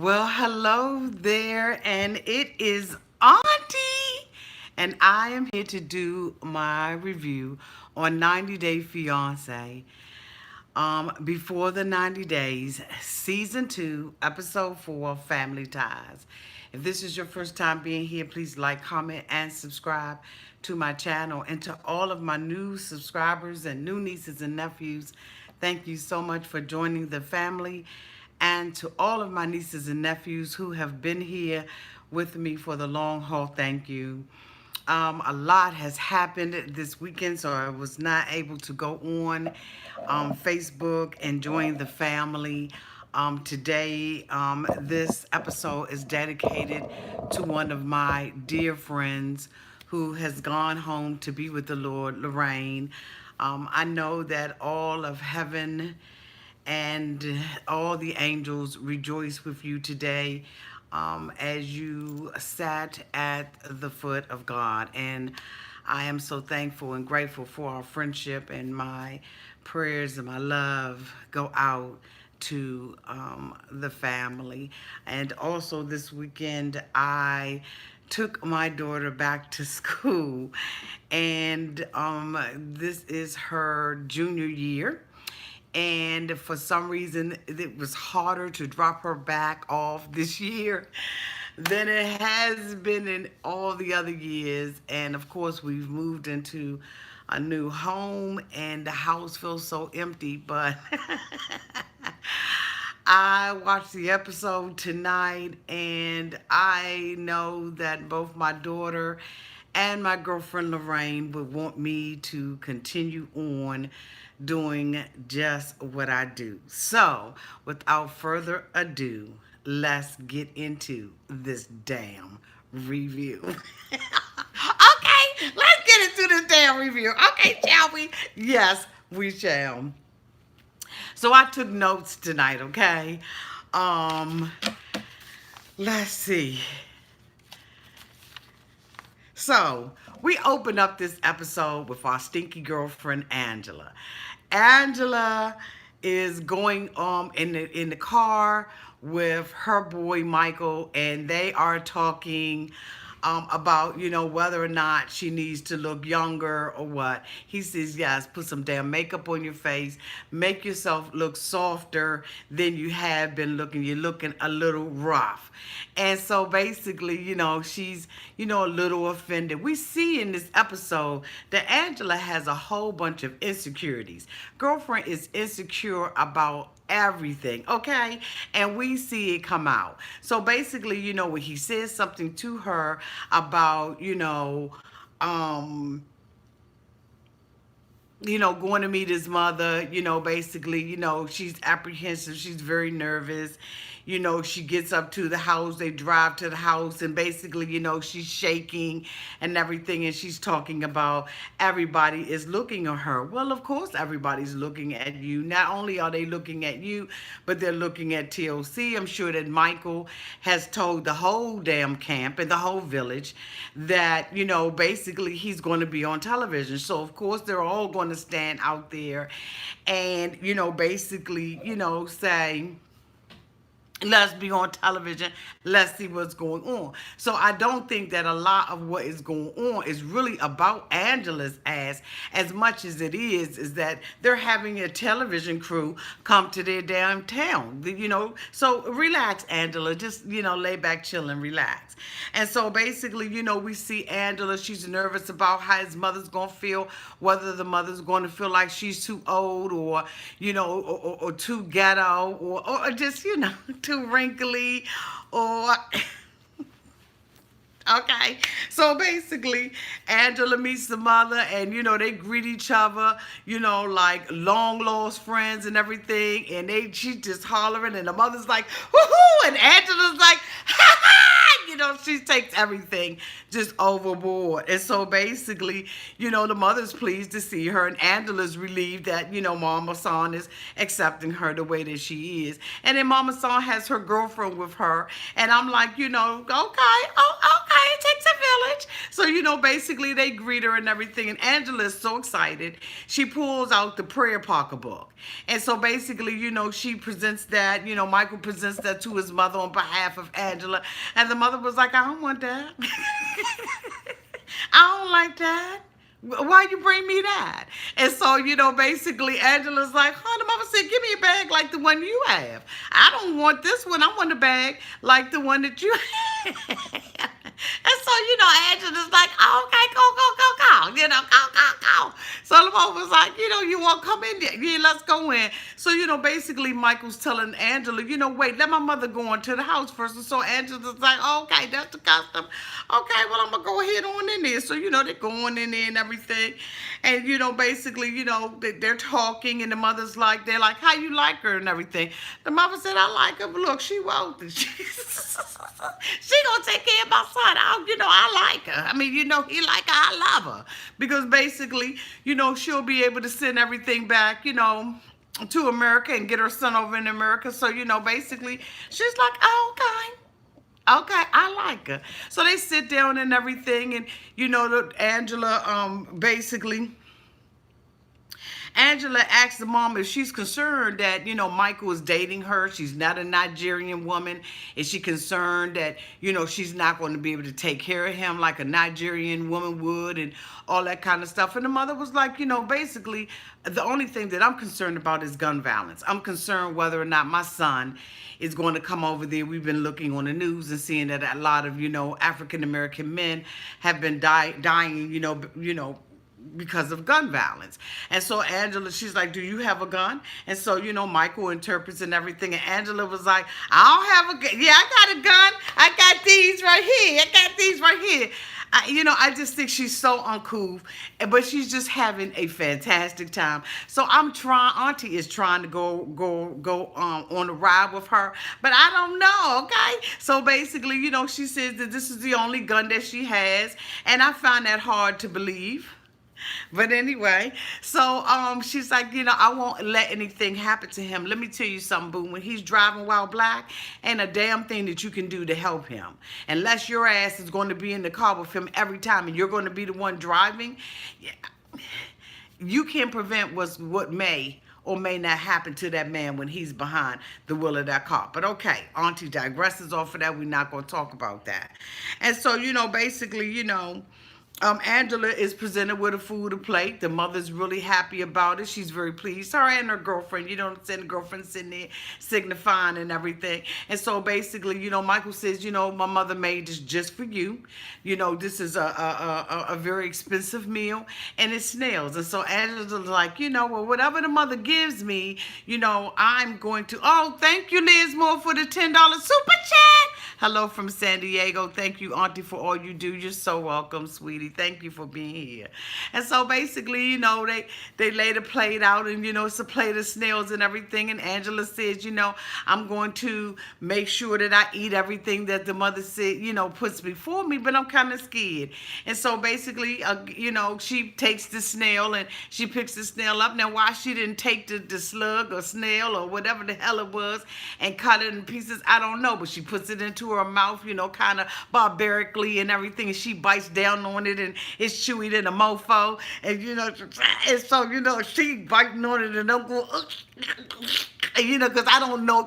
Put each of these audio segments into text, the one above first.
Well, hello there, and it is Auntie, and I am here to do my review on 90 Day Fiance. Before the 90 days, season 2, episode 4, Family Ties. If this is your first time being here, please like, comment, and subscribe to my channel. And to all of my new subscribers and new nieces and nephews, thank you so much for joining the family. And to all of my nieces and nephews who have been here with me for the long haul, thank you. A lot has happened this weekend, so I was not able to go on Facebook and join the family. Today, this episode is dedicated to one of my dear friends who has gone home to be with the Lord, Lorraine. I know that all of heaven and all the angels rejoice with you today as you sat at the foot of God. And I am so thankful and grateful for our friendship, and my prayers and my love go out to the family. And also this weekend, I took my daughter back to school, and this is her junior year, and for some reason it was harder to drop her back off this year than it has been in all the other years. And of course, we've moved into a new home and the house feels so empty, but I watched the episode tonight, and I know that both my daughter and my girlfriend Lorraine would want me to continue on doing just what I do. So, without further ado, let's get into this damn review. Okay, let's get into this damn review. Okay, shall we? Yes, we shall. So I took notes tonight, okay? Um, let's see. So we open up this episode with our stinky girlfriend Angela. Angela is going in the car with her boy Michael, and they are talking about, whether or not she needs to look younger or what. He says, yes, put some damn makeup on your face, make yourself look softer than you have been looking. You're looking a little rough. And so basically, she's, a little offended. We see in this episode that Angela has a whole bunch of insecurities. Girlfriend is insecure about everything, okay? And we see it come out. So basically, when he says something to her about, going to meet his mother, basically, she's apprehensive, she's very nervous. She gets up to the house, they drive to the house, and basically, she's shaking and everything, and she's talking about everybody is looking at her. Well, of course, everybody's looking at you. Not only are they looking at you, but they're looking at TLC. I'm sure that Michael has told the whole damn camp and the whole village that, basically he's going to be on television. So, of course, they're all going to stand out there and, basically, say, let's be on television. Let's see what's going on. So I don't think that a lot of what is going on is really about Angela's ass as much as it is that they're having a television crew come to their damn town. So relax, Angela. Just, lay back, chill, and relax. And so basically, we see Angela. She's nervous about how his mother's going to feel, whether the mother's going to feel like she's too old or, or too ghetto or just, too wrinkly or okay. So basically, Angela meets the mother, and they greet each other, like long lost friends and everything. And she's just hollering, and the mother's like, woohoo, and Angela's like, ha ha. She takes everything just overboard. And so basically, the mother's pleased to see her, and Angela's relieved that, Mama San is accepting her the way that she is. And then Mama San has her girlfriend with her, and I'm like, okay, oh, okay. it takes a village. So, basically they greet her and everything. And Angela is so excited. She pulls out the prayer pocketbook. And so basically, she presents that, Michael presents that to his mother on behalf of Angela. And the mother was like, I don't want that. I don't like that. Why you bring me that? And so, basically Angela's like, oh, the mama said, give me a bag like the one you have. I don't want this one. I want a bag like the one that you have. And so, Angela's like, oh, okay, go, go. So the mama was like, you want to come in there? Yeah, let's go in. So, basically Michael's telling Angela, wait, let my mother go into the house first. And so Angela's like, okay, that's the custom. Okay, well, I'm going to go ahead on in there. So, they're going in there and everything. And, basically, they're talking and the mother's like, they're like, how you like her and everything. The mother said, I like her, but look, she won't. She gonna take care of my son. I like her. I mean, he like her, I love her. Because basically, she'll be able to send everything back, to America and get her son over in America. So, basically, she's like, oh, okay. Okay, I like her. So they sit down and everything, and Angela basically Angela asked the mom if she's concerned that, Michael is dating her. She's not a Nigerian woman. Is she concerned that, she's not going to be able to take care of him like a Nigerian woman would and all that kind of stuff? And the mother was like, basically, the only thing that I'm concerned about is gun violence. I'm concerned whether or not my son is going to come over there. We've been looking on the news and seeing that a lot of, African-American men have been dying, because of gun violence. And so Angela, she's like, do you have a gun? And so, Michael interprets and everything. And Angela was like, I don't have a gun. Yeah, I got a gun. I got these right here. I just think she's so uncouth, but she's just having a fantastic time. So Auntie is trying to go on a ride with her, but I don't know, okay? So basically, she says that this is the only gun that she has, and I find that hard to believe. But anyway, so she's like, I won't let anything happen to him. Let me tell you something, boo. When he's driving while black, ain't a damn thing that you can do to help him. Unless your ass is going to be in the car with him every time and you're going to be the one driving, you can't prevent what may or may not happen to that man when he's behind the wheel of that car. But okay, Auntie digresses off of that. We're not going to talk about that. And so, basically, Angela is presented with a food, a plate. The mother's really happy about it. She's very pleased. Her and her girlfriend, the girlfriend sitting there signifying and everything. And so basically, Michael says, my mother made this just for you. This is a very expensive meal, and it's snails. And so Angela's like, well, whatever the mother gives me, I'm going to, oh, thank you, Liz Moore, for the $10 super chat. Hello from San Diego. Thank you, Auntie, for all you do. You're so welcome, sweetie. Thank you for being here. And so basically, they lay the plate out, and, it's a plate of snails and everything. And Angela says, I'm going to make sure that I eat everything that the mother said, puts before me, but I'm kind of scared. And so basically, she takes the snail and she picks the snail up. Now, why she didn't take the slug or snail or whatever the hell it was and cut it in pieces, I don't know. But she puts it into her mouth, kind of barbarically and everything. And she bites down on it, and it's chewy than a mofo. And, and so, she biting on it and don't go, because I don't know.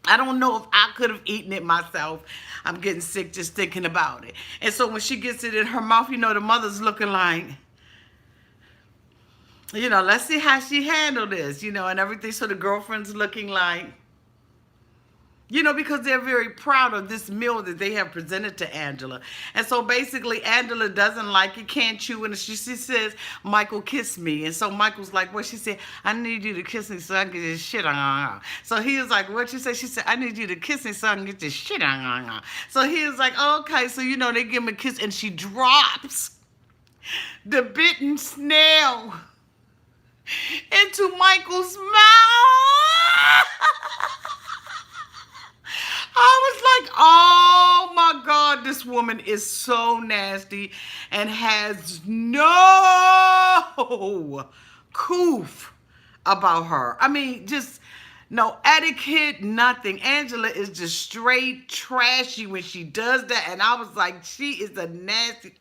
I don't know if I could have eaten it myself. I'm getting sick just thinking about it. And so when she gets it in her mouth, the mother's looking like, let's see how she handled this, and everything. So the girlfriend's looking like, because they're very proud of this meal that they have presented to Angela. And so basically, Angela doesn't like it, can't chew, and she says, Michael, kiss me. And so Michael's like, what? She said, I need you to kiss me so I can get this shit on. So he was like, what you say? She said, I need you to kiss me so I can get this shit on. So he was like, okay. So, they give him a kiss, and she drops the bitten snail into Michael's mouth. I was like, oh my God, this woman is so nasty and has no coof about her. I mean, just No etiquette, nothing. Angela is just straight trashy when she does that. And I was like, she is a nasty.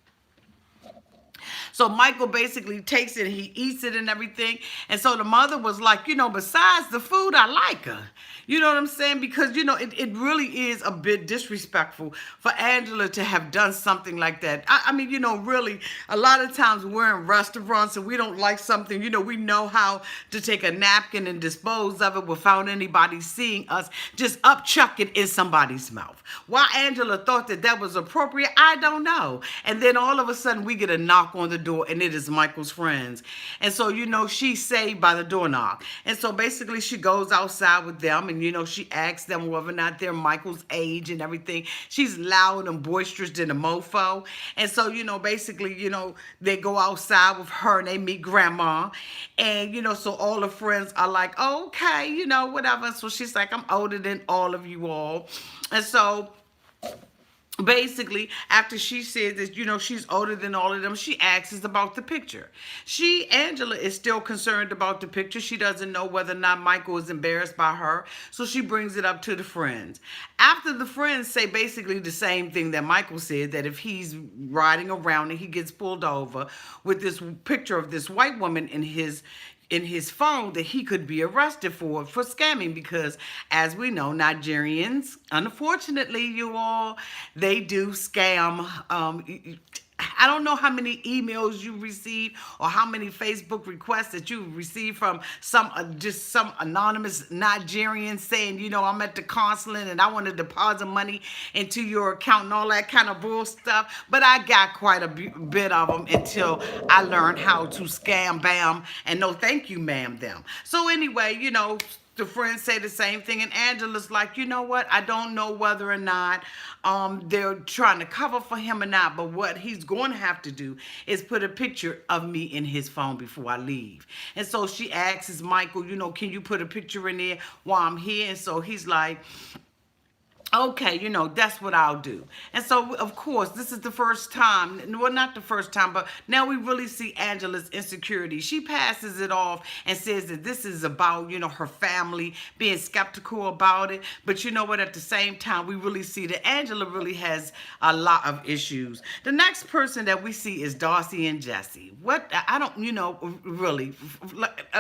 So Michael basically takes it, he eats it and everything. And so the mother was like, besides the food, I like her. You know what I'm saying? Because, it really is a bit disrespectful for Angela to have done something like that. I mean, really, a lot of times we're in restaurants and we don't like something, we know how to take a napkin and dispose of it without anybody seeing us, just upchuck it in somebody's mouth. Why Angela thought that that was appropriate, I don't know. And then all of a sudden we get a knock on the door and it is Michael's friends. And so, she's saved by the doorknob. And so basically she goes outside with them and, she asks them whether or not they're Michael's age and everything. She's loud and boisterous than a mofo. And so, basically, they go outside with her and they meet grandma. And, so all the friends are like, oh, okay, whatever. So she's like, I'm older than all of you all. And so basically, after she said that, she's older than all of them, she asks about the picture. Angela is still concerned about the picture. She doesn't know whether or not Michael is embarrassed by her. So she brings it up to the friends. After the friends say basically the same thing that Michael said, that if he's riding around and he gets pulled over with this picture of this white woman in his phone, that he could be arrested for scamming, because as we know, Nigerians, unfortunately, you all, they do scam. I don't know how many emails you receive or how many Facebook requests that you receive from some anonymous Nigerian saying, I'm at the consulate and I want to deposit money into your account and all that kind of bull stuff. But I got quite a bit of them until I learned how to scam, bam, and no thank you, ma'am, them. So anyway, the friends say the same thing, and Angela's like, you know what? I don't know whether or not they're trying to cover for him or not, but what he's going to have to do is put a picture of me in his phone before I leave. And so she asks Michael, can you put a picture in there while I'm here? And so he's like, okay, that's what I'll do. And so, of course, this is the first time, well, not the first time, but now we really see Angela's insecurity. She passes it off and says that this is about, her family, being skeptical about it. But you know what? At the same time, we really see that Angela really has a lot of issues. The next person that we see is Darcey and Jesse. What? I don't, really,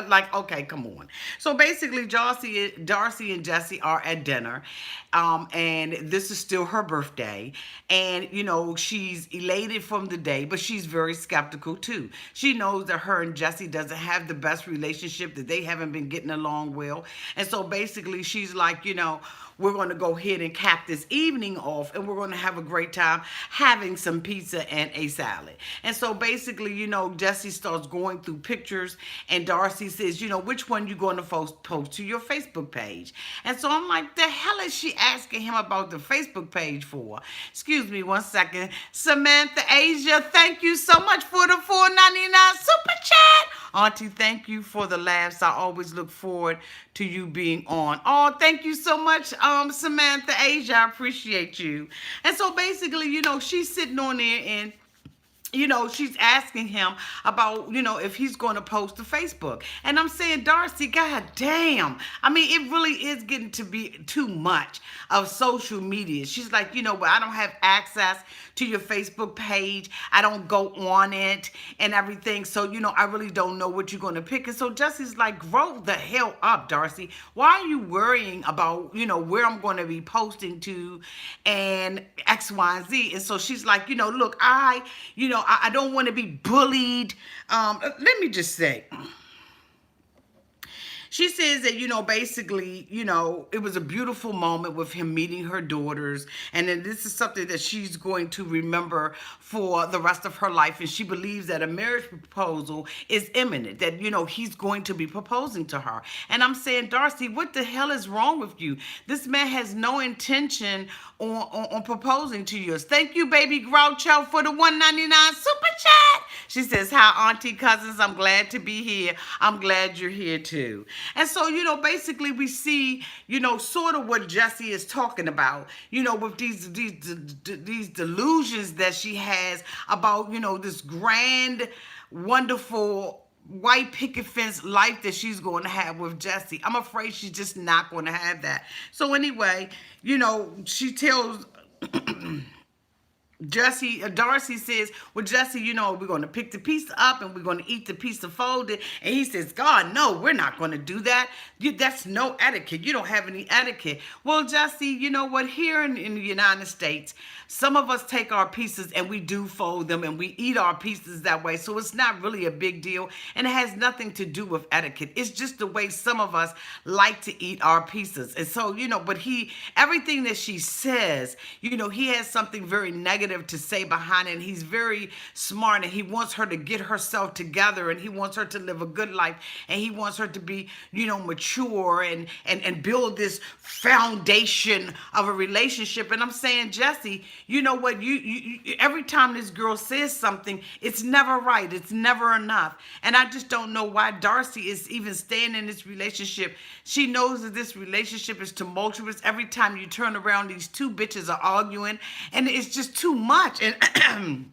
like, okay, come on. So basically, Darcey and Jesse are at dinner. And this is still her birthday. And, she's elated from the day, but she's very skeptical too. She knows that her and Jesse doesn't have the best relationship, that they haven't been getting along well. And so basically she's like, we're going to go ahead and cap this evening off and we're going to have a great time having some pizza and a salad. And so basically, Jesse starts going through pictures and Darcey says, which one you going to post to your Facebook page? And so I'm like, the hell is she asking him about the Facebook page for? Excuse me one second. Samantha Asia, thank you so much for the $4.99 super chat. Auntie, thank you for the laughs. I always look forward to you being on. Oh, thank you so much, Samantha Asia. I appreciate you. And so basically, she's sitting on there and she's asking him about, if he's going to post to Facebook. And I'm saying, Darcey, god damn. I mean, it really is getting to be too much of social media. She's like, but I don't have access to your Facebook page. I don't go on it and everything. So, I really don't know what you're going to pick. And so Jesse's like, grow the hell up, Darcey. Why are you worrying about, where I'm going to be posting to and X, Y, and Z? And so she's like, look, I don't want to be bullied. Let me just say, she says that, basically, it was a beautiful moment with him meeting her daughters. And then this is something that she's going to remember for the rest of her life. And she believes that a marriage proposal is imminent, that, he's going to be proposing to her. And I'm saying, Darcey, what the hell is wrong with you? This man has no intention on proposing to you. Thank you, baby Groucho, for the $1.99 super chat. She says, hi, Auntie, cousins. I'm glad to be here. I'm glad you're here, too. And so, basically we see, sort of what Jesse is talking about, with these delusions that she has about, this grand, wonderful white picket fence life that she's going to have with Jesse. I'm afraid she's just not going to have that. So anyway, she tells Jesse, Darcey says, well, Jesse, we're going to pick the pizza up and we're going to eat the pizza folded. And he says, God, no, we're not going to do that. That's no etiquette. You don't have any etiquette. Well, Jesse, you know what? Here in the United States, some of us take our pieces and we do fold them and we eat our pieces that way. So it's not really a big deal. And it has nothing to do with etiquette. It's just the way some of us like to eat our pieces. And so, but everything that she says, he has something very negative to say behind it. And he's very smart and he wants her to get herself together and he wants her to live a good life and he wants her to be, mature and build this foundation of a relationship. And I'm saying, Jesse, you know what? You every time this girl says something, it's never right. It's never enough. And I just don't know why Darcey is even staying in this relationship. She knows that this relationship is tumultuous. Every time you turn around, these two bitches are arguing, and it's just too much. And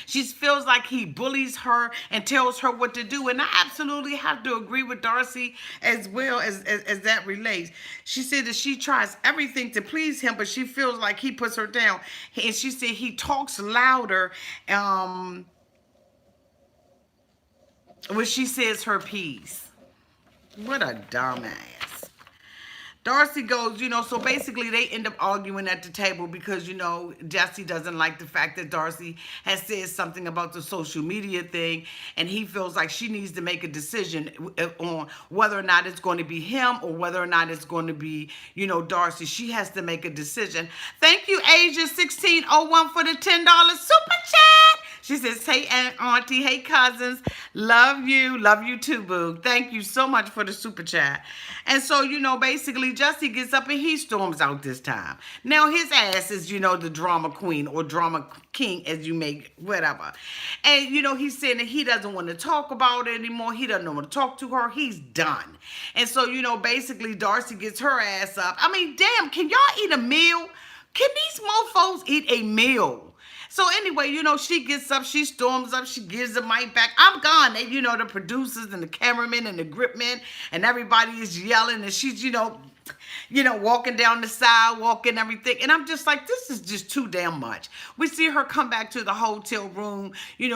she feels like he bullies her and tells her what to do. And I absolutely have to agree with Darcey as well as that relates. She said that she tries everything to please him, but she feels like he puts her down. And she said he talks louder when she says her piece. What a dumbass. Darcey goes, so basically they end up arguing at the table because, Jesse doesn't like the fact that Darcey has said something about the social media thing, and he feels like she needs to make a decision on whether or not it's going to be him or whether or not it's going to be, Darcey. She has to make a decision. Thank you, Asia1601 for the $10 super chat. She says, hey, auntie, hey, cousins, love you too, boo. Thank you so much for the super chat. And so, basically, Jesse gets up and he storms out this time. Now, his ass is, the drama queen or drama king, as you may, whatever. And, he's saying that he doesn't want to talk about it anymore. He doesn't want to talk to her. He's done. And so, basically, Darcey gets her ass up. I mean, damn, can y'all eat a meal? Can these mofos eat a meal? So anyway, she gets up, she storms up, she gives the mic back. I'm gone. They, the producers and the cameramen and the grip men and everybody is yelling and she's, walking down the sidewalk and everything. And I'm just like, this is just too damn much. We see her come back to the hotel room.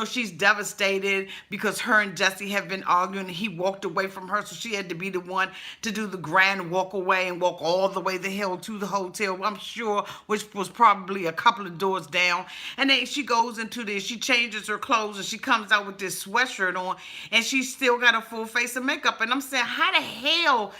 She's devastated because her and Jesse have been arguing. And he walked away from her, so she had to be the one to do the grand walk away and walk all the way the hell to the hotel, I'm sure, which was probably a couple of doors down. And then she goes into this, she changes her clothes, and she comes out with this sweatshirt on, and she's still got a full face of makeup. And I'm saying, how the hell,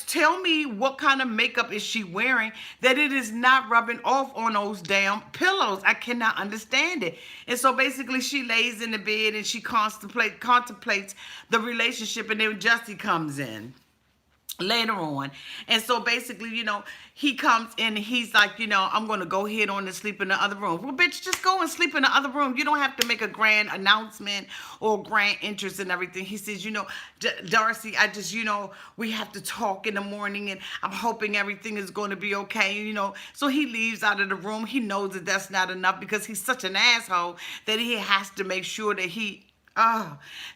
tell me what kind of makeup is she wearing that it is not rubbing off on those damn pillows? I cannot understand it. And so basically she lays in the bed and she contemplates the relationship, and then Jesse comes in later on. And so basically, he comes in and he's like, I'm going to go ahead on and sleep in the other room. Well, bitch, just go and sleep in the other room. You don't have to make a grand announcement or grand entrance and everything. He says, Darcey, I just, we have to talk in the morning and I'm hoping everything is going to be okay. So he leaves out of the room. He knows that that's not enough because he's such an asshole that he has to make sure that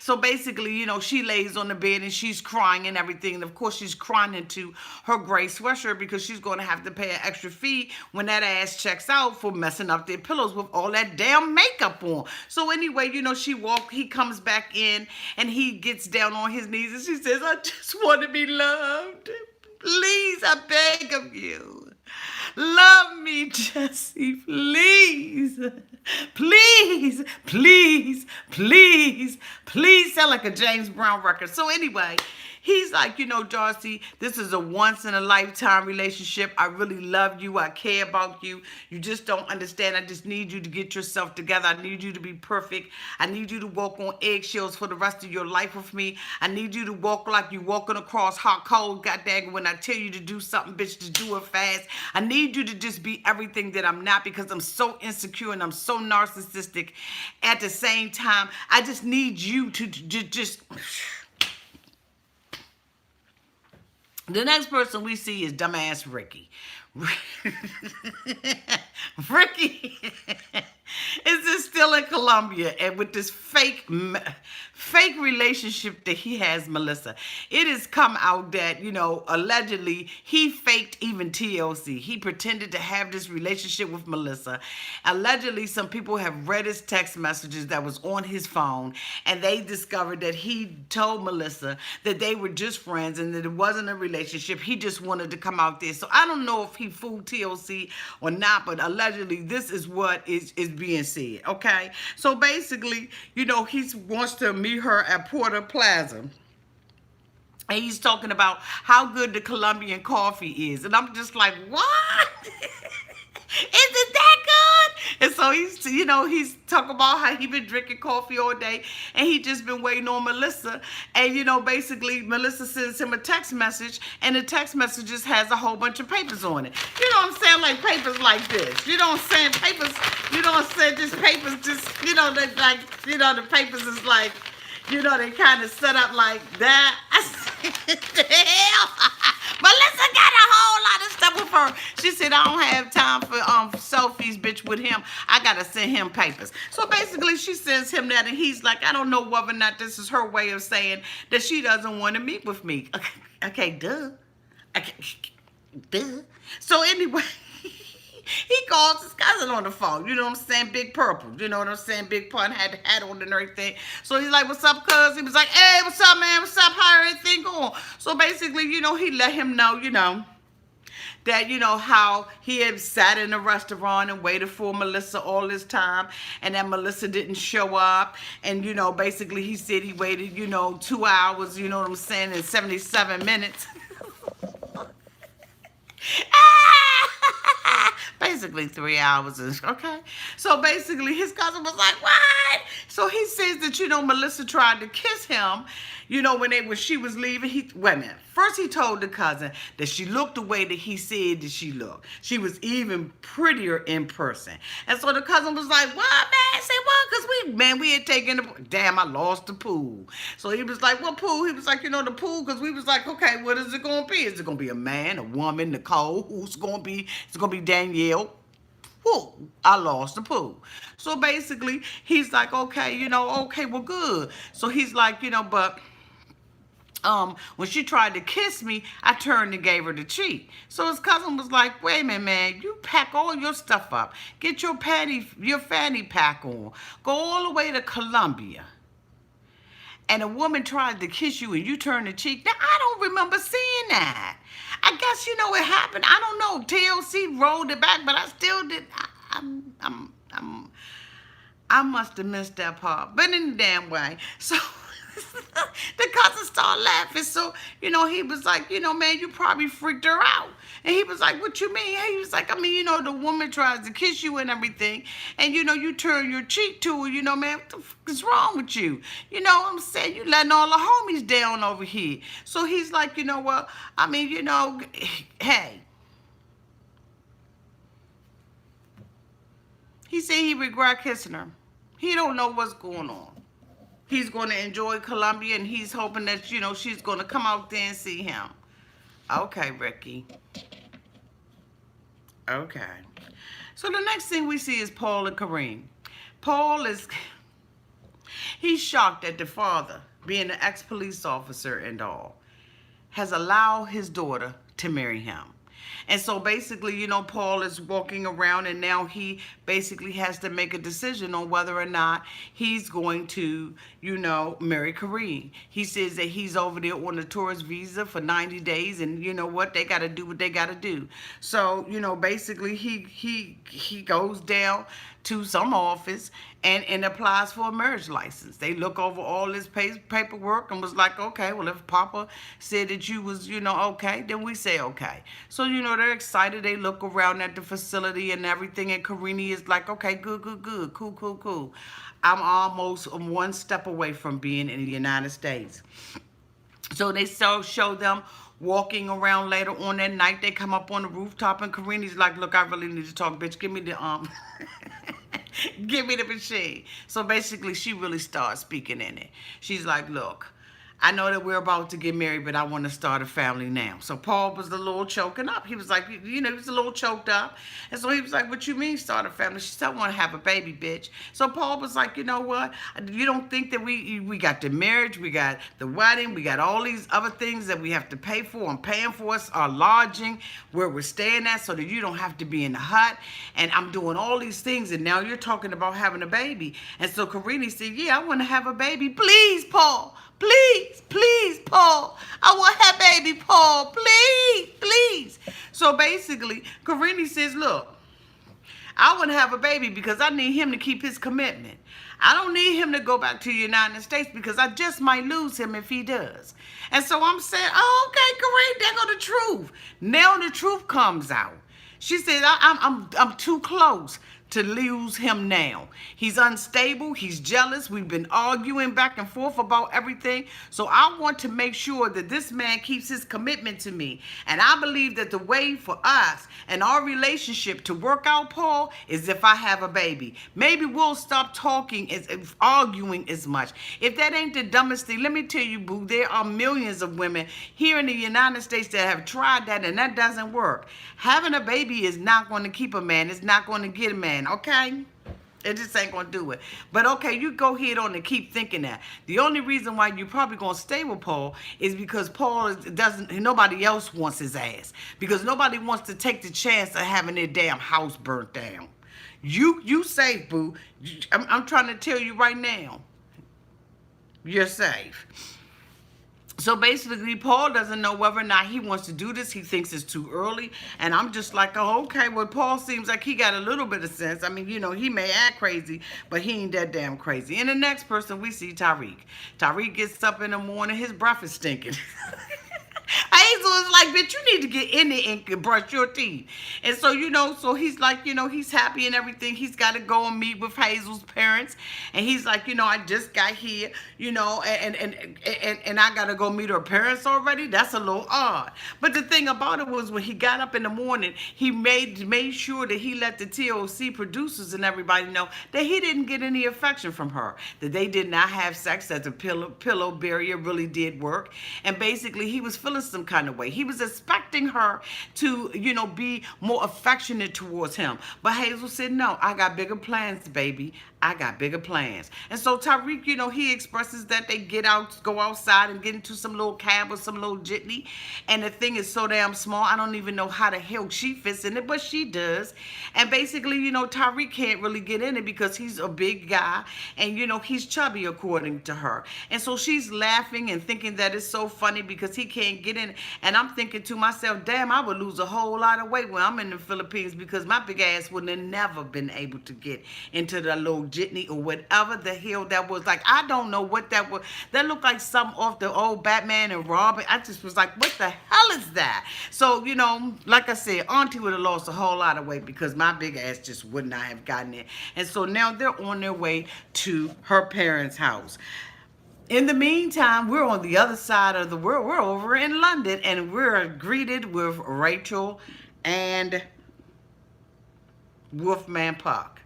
so basically, she lays on the bed and she's crying and everything. And of course, she's crying into her gray sweatshirt because she's going to have to pay an extra fee when that ass checks out for messing up their pillows with all that damn makeup on. So anyway, he comes back in and he gets down on his knees and she says, I just want to be loved. Please, I beg of you. Love me, Jesse, please. Please, please, please, please. Sound like a James Brown record. So anyway, he's like, Darcey, this is a once in a lifetime relationship. I really love you. I care about you. You just don't understand. I just need you to get yourself together. I need you to be perfect. I need you to walk on eggshells for the rest of your life with me. I need you to walk like you're walking across hot coal. Goddamn, when I tell you to do something, bitch, to do it fast. I need you to just be everything that I'm not because I'm so insecure and I'm so narcissistic. At the same time, I just need you to just... The next person we see is dumbass Ricky. Ricky is just still in Colombia and with this fake relationship that he has Melissa. It has come out that, allegedly he faked even TLC. He pretended to have this relationship with Melissa. Allegedly, some people have read his text messages that was on his phone, and they discovered that he told Melissa that they were just friends and that it wasn't a relationship. He just wanted to come out there. So I don't know if he fooled TLC or not, but allegedly this is what is being said. Okay, so basically, he wants to meet her at Porter Plaza. And he's talking about how good the Colombian coffee is. And I'm just like, what? Is it that good? And so he's talking about how he been drinking coffee all day and he just been waiting on Melissa. And, basically Melissa sends him a text message and the text message just has a whole bunch of papers on it. You know what I'm saying? Like papers like this. You know what I'm saying? Papers, just papers just, the papers is like, they kind of set up like that. I said, the hell? Melissa got a whole lot of stuff with her. She said, I don't have time for selfies, bitch, with him. I got to send him papers. So basically, she sends him that, and he's like, I don't know whether or not this is her way of saying that she doesn't want to meet with me. Okay, duh. Okay, duh. So anyway, he calls his cousin on the phone. You know what I'm saying? Big Purple. You know what I'm saying? Big Pun had the hat on and everything. So he's like, what's up, cuz? He was like, hey, what's up, man? What's up? How everything going? So basically, he let him know, that, how he had sat in a restaurant and waited for Melissa all this time and that Melissa didn't show up. And, basically he said he waited, 2 hours, you know what I'm saying, and 77 minutes. Basically 3 hours is okay. So basically his cousin was like, what? So he says that, Melissa tried to kiss him, when she was leaving. Wait a minute. First he told the cousin that she looked the way that he said that she looked. She was even prettier in person. And so the cousin was like, what, man? Say what? Because we had taken the, damn, I lost the pool. So he was like, what pool? He was like, the pool, because we was like, okay, what is it going to be? Is it going to be a man, a woman, Nicole? Who's going to be? It's going to be Danielle. Whoa, I lost the pool. So basically, he's like, okay, okay, well, good. So he's like, but when she tried to kiss me, I turned and gave her the cheek. So his cousin was like, wait a minute, man, you pack all your stuff up. Get your fanny pack on. Go all the way to Colombia. And a woman tried to kiss you and you turned the cheek. Now, I don't remember seeing that. I guess, it happened. I don't know. TLC rolled it back, but I still did. I must have missed that part. But in the damn way. So the cousin started laughing. So, he was like, man, you probably freaked her out. And he was like, what you mean? He was like, I mean, the woman tries to kiss you and everything. And, you turn your cheek to her, man, what the fuck is wrong with you? You know what I'm saying? You letting all the homies down over here. So he's like, what? I mean, hey. He said he regret kissing her. He don't know what's going on. He's going to enjoy Colombia, and he's hoping that, she's going to come out there and see him. Okay, Ricky. Okay. So the next thing we see is Paul and Karine. Paul he's shocked that the father, being an ex-police officer and all, has allowed his daughter to marry him. And so basically, Paul is walking around and now he basically has to make a decision on whether or not he's going to, marry Karine. He says that he's over there on a tourist visa for 90 days and you know what? They got to do what they got to do. So, basically he goes down to some office and applies for a marriage license. They look over all this paperwork and was like, okay, well, if Papa said that you was, okay, then we say okay. So, they're excited. They look around at the facility and everything, and Karine is like, okay, good, cool. I'm almost one step away from being in the United States. So they show them walking around later on that night. They come up on the rooftop and Karine's like, look, I really need to talk, bitch. Give me the give me the machine. So basically she really starts speaking in it. She's like, look, I know that we're about to get married, but I want to start a family now. So Paul was a little choking up. He was like, you know, he was a little choked up. And so he was like, what you mean start a family? She said, I want to have a baby, bitch. So Paul was like, you know what? You don't think that we got the marriage, we got the wedding, we got all these other things that we have to pay for. I'm paying for us, our lodging, where we're staying at, so that you don't have to be in the hut. And I'm doing all these things, and now you're talking about having a baby. And so Karine said, yeah, I want to have a baby. Please, Paul. Please, please, Paul. I want to have baby, Paul. Please, please. So basically, Karine says, look, I want to have a baby because I need him to keep his commitment. I don't need him to go back to the United States because I just might lose him if he does. And so I'm saying, oh, okay, Karine, there go the truth. Now the truth comes out. She said, I'm too close to lose him now. He's unstable. He's jealous. We've been arguing back and forth about everything. So I want to make sure that this man keeps his commitment to me. And I believe that the way for us and our relationship to work out, Paul, is if I have a baby. Maybe we'll stop talking, arguing as much. If that ain't the dumbest thing, let me tell you, boo, there are millions of women here in the United States that have tried that, and that doesn't work. Having a baby is not going to keep a man. It's not going to get a man. Okay? It just ain't gonna do it. But okay, you go ahead on and keep thinking that. The only reason why you're probably gonna stay with Paul is because Paul nobody else wants his ass. Because nobody wants to take the chance of having their damn house burnt down. You safe, boo. I'm trying to tell you right now. You're safe. So basically, Paul doesn't know whether or not he wants to do this. He thinks it's too early. And I'm just like, oh, okay, well, Paul seems like he got a little bit of sense. I mean, you know, he may act crazy, but he ain't that damn crazy. And the next person we see, Tarik. Tarik gets up in the morning. His breath is stinking. Hazel is like, bitch, you need to get in there and brush your teeth. And so, you know, so he's like, you know, he's happy and everything. He's got to go and meet with Hazel's parents. And he's like, you know, I just got here, you know, and I got to go meet her parents already. That's a little odd. But the thing about it was when he got up in the morning, he made sure that he let the TOC producers and everybody know that he didn't get any affection from her, that they did not have sex, that the pillow barrier really did work. And basically, he was feeling some kind of way. He was expecting her to, you know, be more affectionate towards him. But Hazel said, no, I got bigger plans, baby. I got bigger plans. And so Tarik, you know, he expresses that they go outside and get into some little cab or some little jitney. And the thing is so damn small, I don't even know how the hell she fits in it, but she does. And basically, you know, Tarik can't really get in it because he's a big guy and, you know, he's chubby according to her. And so she's laughing and thinking that it's so funny because he can't get in it. And I'm thinking to myself, damn, I would lose a whole lot of weight when I'm in the Philippines because my big ass would have never been able to get into the little jitney or whatever the hell that was. Like, I don't know what that was. That looked like something off the old Batman and Robin. I just was like, what the hell is that? So, you know, like I said, Auntie would have lost a whole lot of weight because my big ass just would not have gotten it. And so now they're on their way to her parents' house. In the meantime, we're on the other side of the world. We're over in London, and we're greeted with Rachel and Wolfman Puck.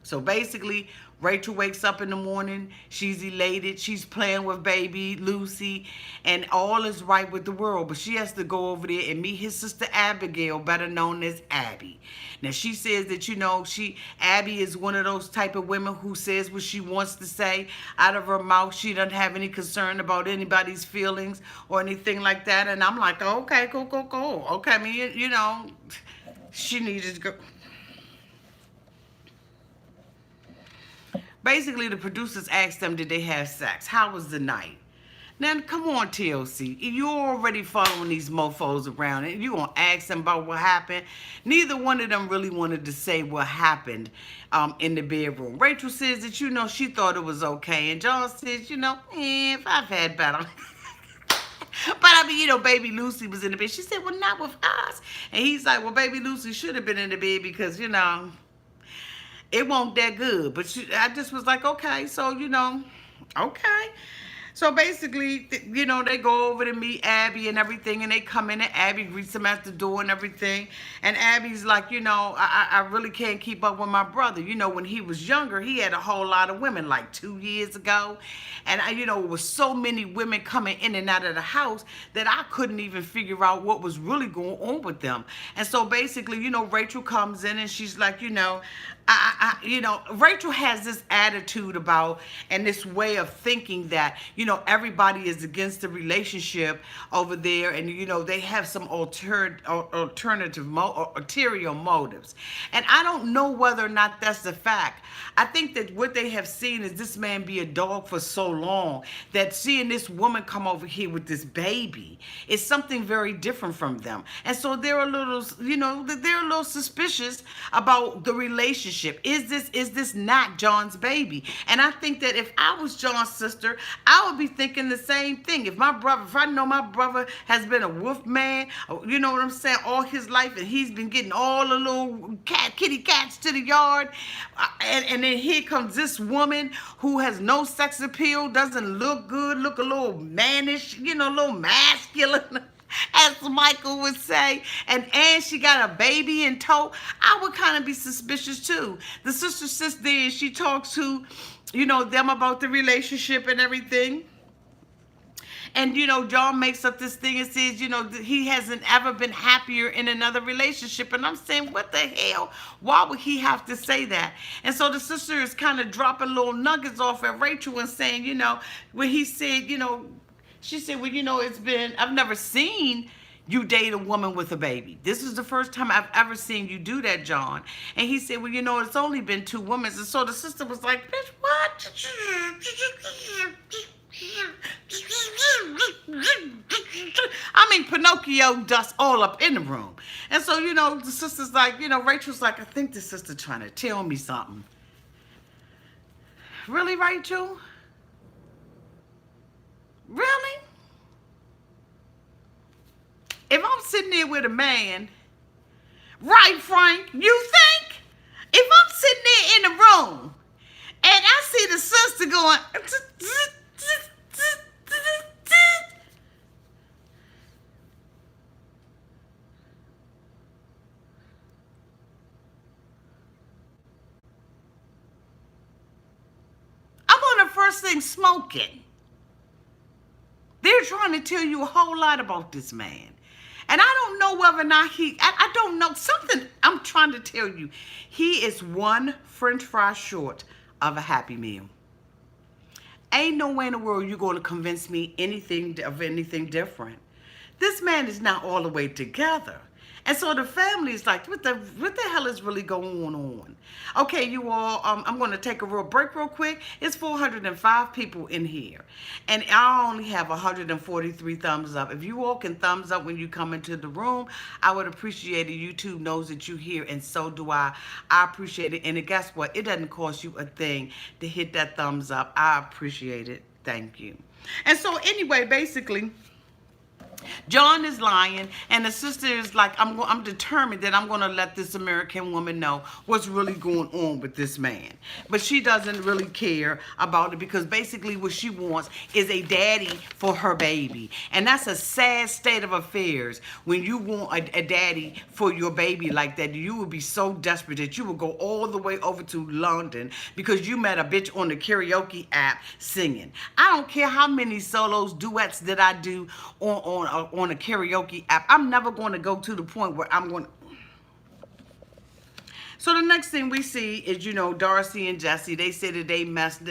So basically, Rachel wakes up in the morning. She's elated. She's playing with baby Lucy, and all is right with the world. But she has to go over there and meet his sister Abigail, better known as Abby. Now, she says that, you know, Abby is one of those type of women who says what she wants to say out of her mouth. She doesn't have any concern about anybody's feelings or anything like that. And I'm like, oh, okay, cool. Okay, I mean, you know, she needs to go. Basically, the producers asked them, did they have sex? How was the night? Now, come on, TLC. You're already following these mofos around, and you're going to ask them about what happened. Neither one of them really wanted to say what happened in the bedroom. Rachel says that, you know, she thought it was okay. And John says, you know, if I've had better. But I mean, you know, baby Lucy was in the bed. She said, well, not with us. And he's like, well, baby Lucy should have been in the bed because, you know, it won't that good. But I just was like, okay, so, you know, okay. So basically, they go over to meet Abby and everything, and they come in, and Abby greets them at the door and everything. And Abby's like, I really can't keep up with my brother. When he was younger, he had a whole lot of women, like 2 years ago. And, it was so many women coming in and out of the house that I couldn't even figure out what was really going on with them. And so basically, Rachel comes in and she's like, Rachel has this attitude about and this way of thinking that, everybody is against the relationship over there, and, they have some alternative ulterior motives. And I don't know whether or not that's the fact. I think that what they have seen is this man be a dog for so long that seeing this woman come over here with this baby is something very different from them. And so they're a little, they're a little suspicious about the relationship. Is this not John's baby? And I think that if I was John's sister, I would be thinking the same thing. If I know my brother has been a wolf man, you know what I'm saying, all his life, and he's been getting all the little kitty cats to the yard, and then here comes this woman who has no sex appeal, doesn't look good, look a little mannish, a little masculine, as Michael would say, and she got a baby in tow, I would kind of be suspicious too. The sister sits there and she talks to, them about the relationship and everything. And, John makes up this thing and says, he hasn't ever been happier in another relationship. And I'm saying, what the hell? Why would he have to say that? And so the sister is kind of dropping little nuggets off at Rachel and saying, when he said, she said, well, I've never seen you date a woman with a baby. This is the first time I've ever seen you do that, John. And he said, well, it's only been 2 women. And so the sister was like, bitch, what? I mean, Pinocchio dust all up in the room. And so, the sister's like, Rachel's like, I think the sister trying to tell me something. Really, Rachel? Really? If I'm sitting there with a man, right, Frank, you think? If I'm sitting there in the room and I see the sister going, I'm on the first thing smoking. They're trying to tell you a whole lot about this man. And I don't know whether or not I don't know something. I'm trying to tell you, he is one French fry short of a Happy Meal. Ain't no way in the world you're going to convince me anything different. This man is not all the way together. And so the family is like, what the hell is really going on? Okay, you all, I'm going to take a real break real quick. It's 405 people in here. And I only have 143 thumbs up. If you all can thumbs up when you come into the room, I would appreciate it. YouTube knows that you're here, and so do I. I appreciate it. And guess what? It doesn't cost you a thing to hit that thumbs up. I appreciate it. Thank you. And so anyway, basically, John is lying, and the sister is like, I'm determined that I'm going to let this American woman know what's really going on with this man. But she doesn't really care about it, because basically what she wants is a daddy for her baby. And that's a sad state of affairs. When you want a daddy for your baby like that, you would be so desperate that you would go all the way over to London because you met a bitch on the karaoke app singing. I don't care how many solos, duets that I do on a karaoke app. I'm never going to go to the point where I'm going to. So the next thing we see is, Darcey and Jesse. They said that they messed,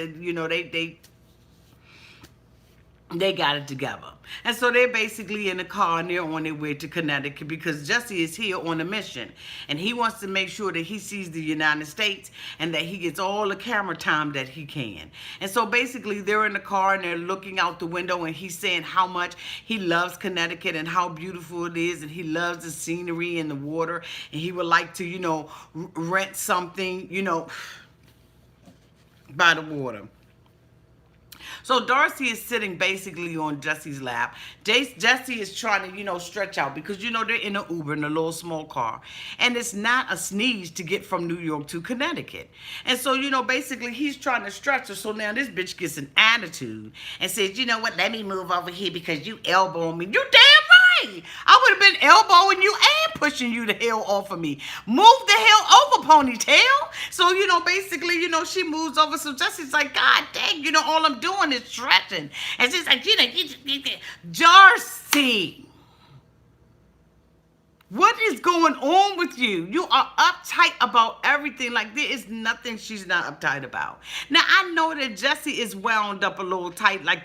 they got it together. And so they're basically in the car and they're on their way to Connecticut because Jesse is here on a mission. And he wants to make sure that he sees the United States and that he gets all the camera time that he can. And so basically they're in the car and they're looking out the window and he's saying how much he loves Connecticut and how beautiful it is, and he loves the scenery and the water, and he would like to, rent something, by the water. So Darcey is sitting basically on Jesse's lap. Jesse is trying to, stretch out because, they're in an Uber in a little small car. And it's not a sneeze to get from New York to Connecticut. And so, basically he's trying to stretch her. So now this bitch gets an attitude and says, you know what, let me move over here because you elbowing me. You damn right. I would have been elbowing you and pushing you the hell off of me. Move the hell over, ponytail. So, basically, she moves over. So Jesse's like, God dang, all I'm doing is stretching. And she's like, Darcey, what is going on with you? You are uptight about everything. Like, there is nothing she's not uptight about. Now, I know that Jesse is wound up a little tight. Like,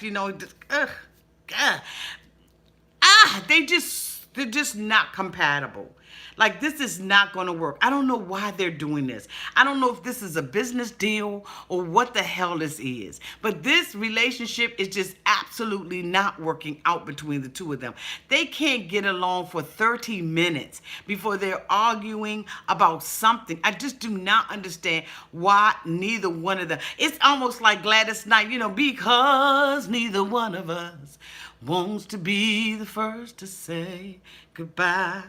just, they're just not compatible. Like, this is not going to work. I don't know why they're doing this. I don't know if this is a business deal or what the hell this is. But this relationship is just absolutely not working out between the two of them. They can't get along for 30 minutes before they're arguing about something. I just do not understand why neither one of them. It's almost like Gladys Knight, because neither one of us wants to be the first to say goodbye.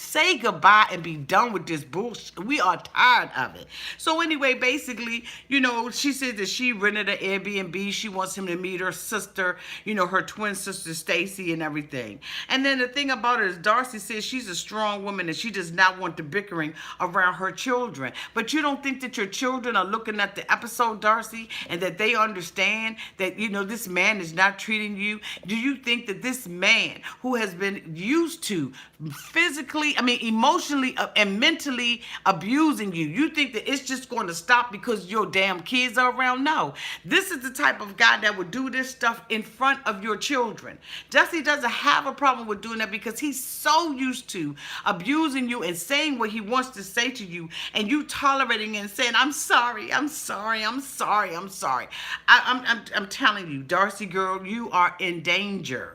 Say goodbye and be done with this bullshit. We are tired of it. So anyway, basically, she said that she rented an Airbnb. She wants him to meet her sister, her twin sister, Stacey, and everything. And then the thing about it is Darcey says she's a strong woman and she does not want the bickering around her children. But you don't think that your children are looking at the episode, Darcey, and that they understand that, this man is not treating you? Do you think that this man who has been used to emotionally and mentally abusing you, you think that it's just going to stop because your damn kids are around? No. This is the type of guy that would do this stuff in front of your children. Jesse doesn't have a problem with doing that because he's so used to abusing you and saying what he wants to say to you, and you tolerating it and saying, I'm sorry, I'm sorry, I'm sorry, I'm sorry. I'm telling you, Darcey girl, you are in danger.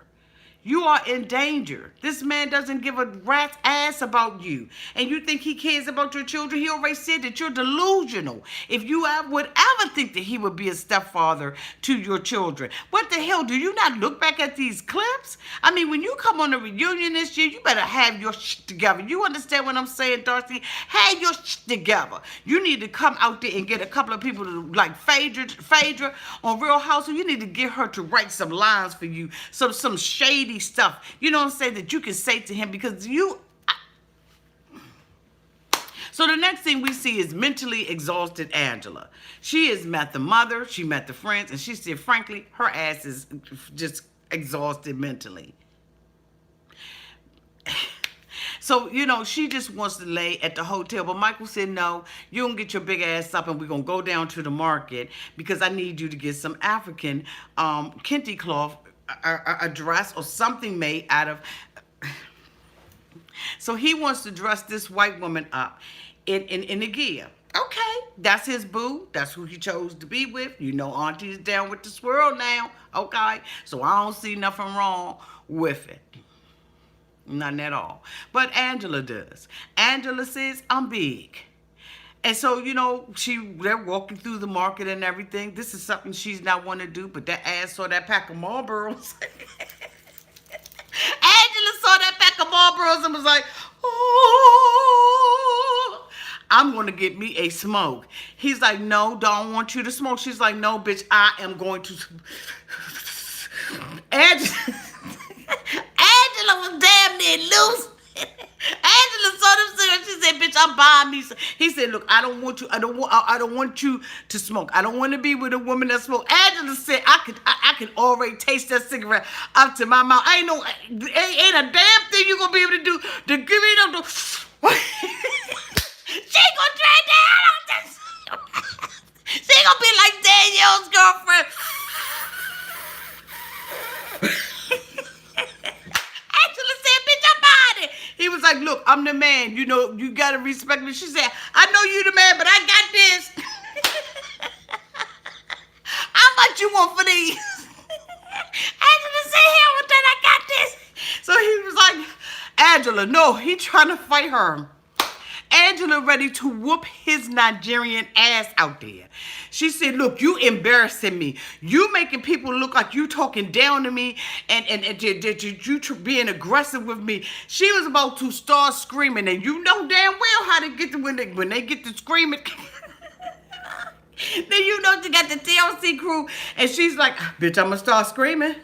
You are in danger. This man doesn't give a rat's ass about you. And you think he cares about your children? He already said that you're delusional. If you would ever think that he would be a stepfather to your children. What the hell? Do you not look back at these clips? When you come on a reunion this year, you better have your shit together. You understand what I'm saying, Darcey? Have your shit together. You need to come out there and get a couple of people to, like Phaedra on Real Housewives. You need to get her to write some lines for you. Some shady stuff, that you can say to him because So the next thing we see is mentally exhausted Angela. She has met the mother, she met the friends, and she said, frankly, her ass is just exhausted mentally. So, she just wants to lay at the hotel. But Michael said, no, you don't get your big ass up and we're going to go down to the market because I need you to get some African kente cloth, a dress or something made out of. So he wants to dress this white woman up in a gear. Okay, that's his boo. That's who he chose to be with. Auntie's down with the swirl now. Okay, so I don't see nothing wrong with it. None at all. But Angela does. Angela says, I'm big. And so, they're walking through the market and everything. This is something she's not want to do, but that ass saw that pack of Marlboros. Angela saw that pack of Marlboros and was like, oh, I'm going to get me a smoke. He's like, no, don't want you to smoke. She's like, no, bitch, I am going to. Angela was damn near loose. Angela saw them cigarettes. She said, bitch, I'm buying me some. He said, look, I don't want you to smoke. I don't want to be with a woman that smokes. Angela said, I could already taste that cigarette up to my mouth. Ain't a damn thing you gonna be able to do to give me them. She gonna drag down on this. She gonna be like Danielle's girlfriend. He was like, look, I'm the man. You got to respect me. She said, I know you the man, but I got this. How much you want for these? Angela said, hell with that, I got this. So he was like, Angela, no, he trying to fight her. Angela ready to whoop his Nigerian ass out there. She said, look, you embarrassing me. You making people look like you talking down to me and you being aggressive with me. She was about to start screaming, and you know damn well how to get to when they get to screaming. Then you know you got the TLC crew, and she's like, bitch, I'm gonna start screaming.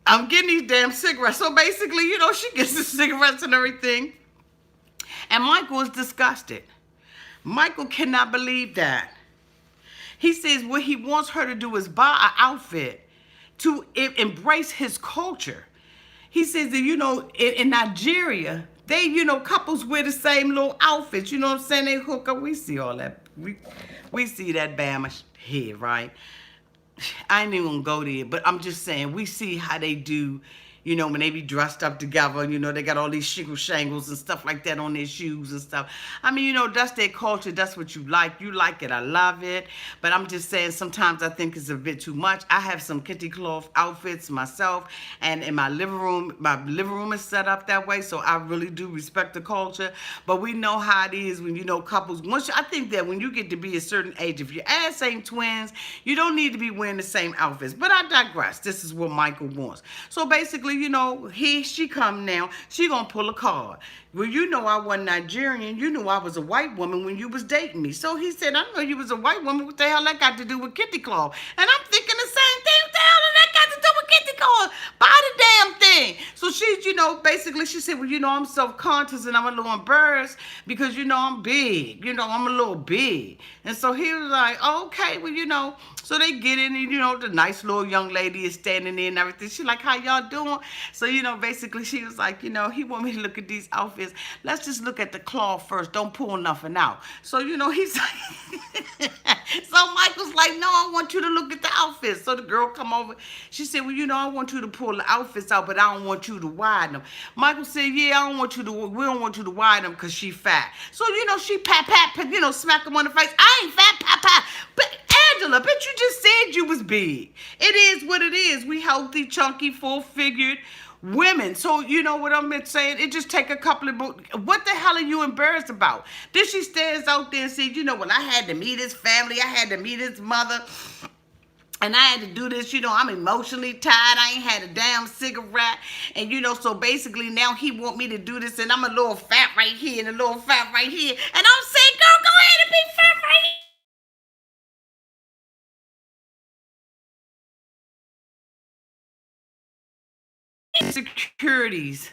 I'm getting these damn cigarettes. So basically, she gets the cigarettes and everything. And Michael is disgusted. Michael cannot believe that. He says what he wants her to do is buy an outfit to embrace his culture. He says that, in Nigeria, they, couples wear the same little outfits. You know what I'm saying? They hook up. We see all that. We see that Bama here, right? I ain't even gonna go there, but I'm just saying, we see how they do, when they be dressed up together, they got all these shingles and stuff like that on their shoes and stuff. I mean, that's their culture. That's what you like. You like it. I love it. But I'm just saying, sometimes I think it's a bit too much. I have some kitty cloth outfits myself, and in my living room is set up that way, so I really do respect the culture. But we know how it is when, couples, I think that when you get to be a certain age, if your ass ain't twins, you don't need to be wearing the same outfits. But I digress. This is what Michael wants. So basically, she come now, she gonna pull a card. Well, I wasn't Nigerian. You knew I was a white woman when you was dating me. So he said, I know you was a white woman. What the hell that got to do with kitty cloth? And I'm thinking the same thing. What the hell did that got to do with kitty cloth? Buy the damn thing. So she's, basically she said, well, I'm self-conscious and I'm a little embarrassed because, I'm big. I'm a little big. And so he was like, okay, well, so they get in and, the nice little young lady is standing there and everything. She's like, how y'all doing? So, basically she was like, he want me to look at these outfits. Let's just look at the cloth first. Don't pull nothing out. So, he's like, so Michael's like, no, I want you to look at the outfits. So the girl come over. She said, well, I want you to pull the outfits out, but I don't want you to widen them. Michael said, yeah, we don't want you to widen them because she fat. So, she pat, smack him on the face. I ain't fat, pat. But Angela, bitch, you just said you was big. It is what it is. We healthy, chunky, full-figured women. So, what I'm saying? It just take a couple of... What the hell are you embarrassed about? Then she stands out there and says, well, I had to meet his family. I had to meet his mother. And I had to do this, I'm emotionally tired. I ain't had a damn cigarette. And, so basically now he want me to do this. And I'm a little fat right here and a little fat right here. And I'm saying, girl, go ahead and be fat right here. Insecurities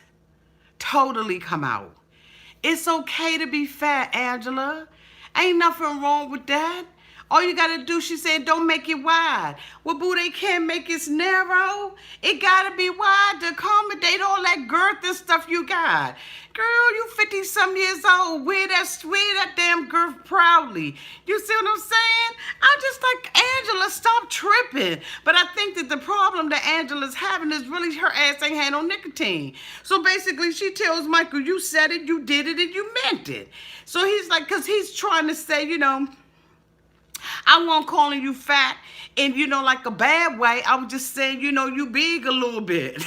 totally come out. It's okay to be fat, Angela. Ain't nothing wrong with that. All you gotta do, she said, don't make it wide. Well, boo, they can't make it narrow. It gotta be wide to accommodate all that girth and stuff you got. Girl, you 50-some years old. Wear that damn girth proudly. You see what I'm saying? I'm just like, Angela, stop tripping. But I think that the problem that Angela's having is really her ass ain't had no nicotine. So basically, she tells Michael, you said it, you did it, and you meant it. So he's like, because he's trying to say, I wasn't calling you fat in, like a bad way. I was just saying, you big a little bit.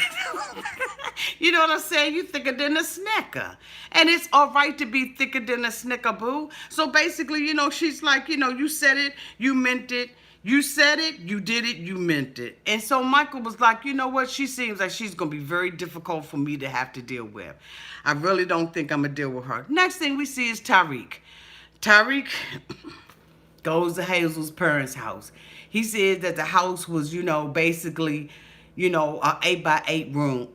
You know what I'm saying? You thicker than a snicker. And it's all right to be thicker than a snicker, boo. So basically, she's like, you said it, you meant it. You said it, you did it, you meant it. And so Michael was like, you know what? She seems like she's going to be very difficult for me to have to deal with. I really don't think I'm going to deal with her. Next thing we see is Tarik. Tarik goes to Hazel's parents' house. He says that the house was, basically, an 8x8 room.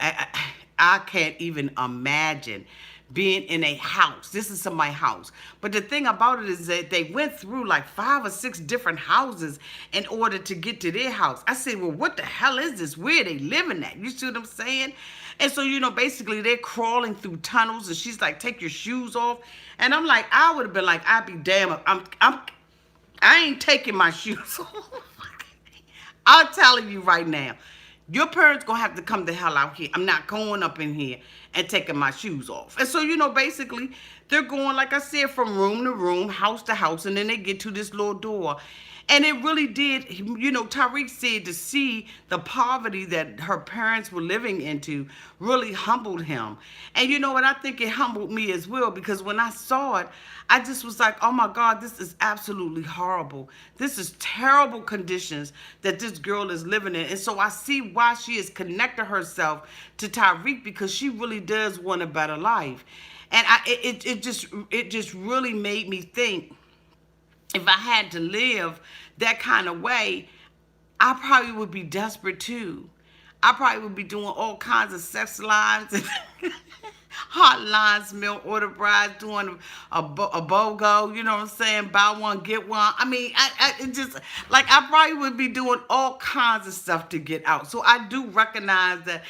I can't even imagine being in a house. This is somebody's house. But the thing about it is that they went through like 5 or 6 different houses in order to get to their house. I said, well, what the hell is this? Where are they living at? You see what I'm saying? And so, basically they're crawling through tunnels and she's like, take your shoes off. And I'm like, I would have been like, I'd be damn, I ain't taking my shoes off. I'm telling you right now, Your parents gonna have to come the hell out here. I'm not going up in here and taking my shoes off. And so, basically, they're going, like I said, from room to room, house to house, and then they get to this little door. And it really did, Tarik said to see the poverty that her parents were living into really humbled him. And you know what? I think it humbled me as well, because when I saw it, I just was like, oh my God, this is absolutely horrible. This is terrible conditions that this girl is living in. And so I see why she has connected herself to Tarik, because she really does want a better life. And it just really made me think, if I had to live that kind of way, I probably would be desperate too. I probably would be doing all kinds of sex lines and hotlines, mail order brides, doing a BOGO, you know what I'm saying? Buy one, get one. I mean, it just, like, I probably would be doing all kinds of stuff to get out. So I do recognize that,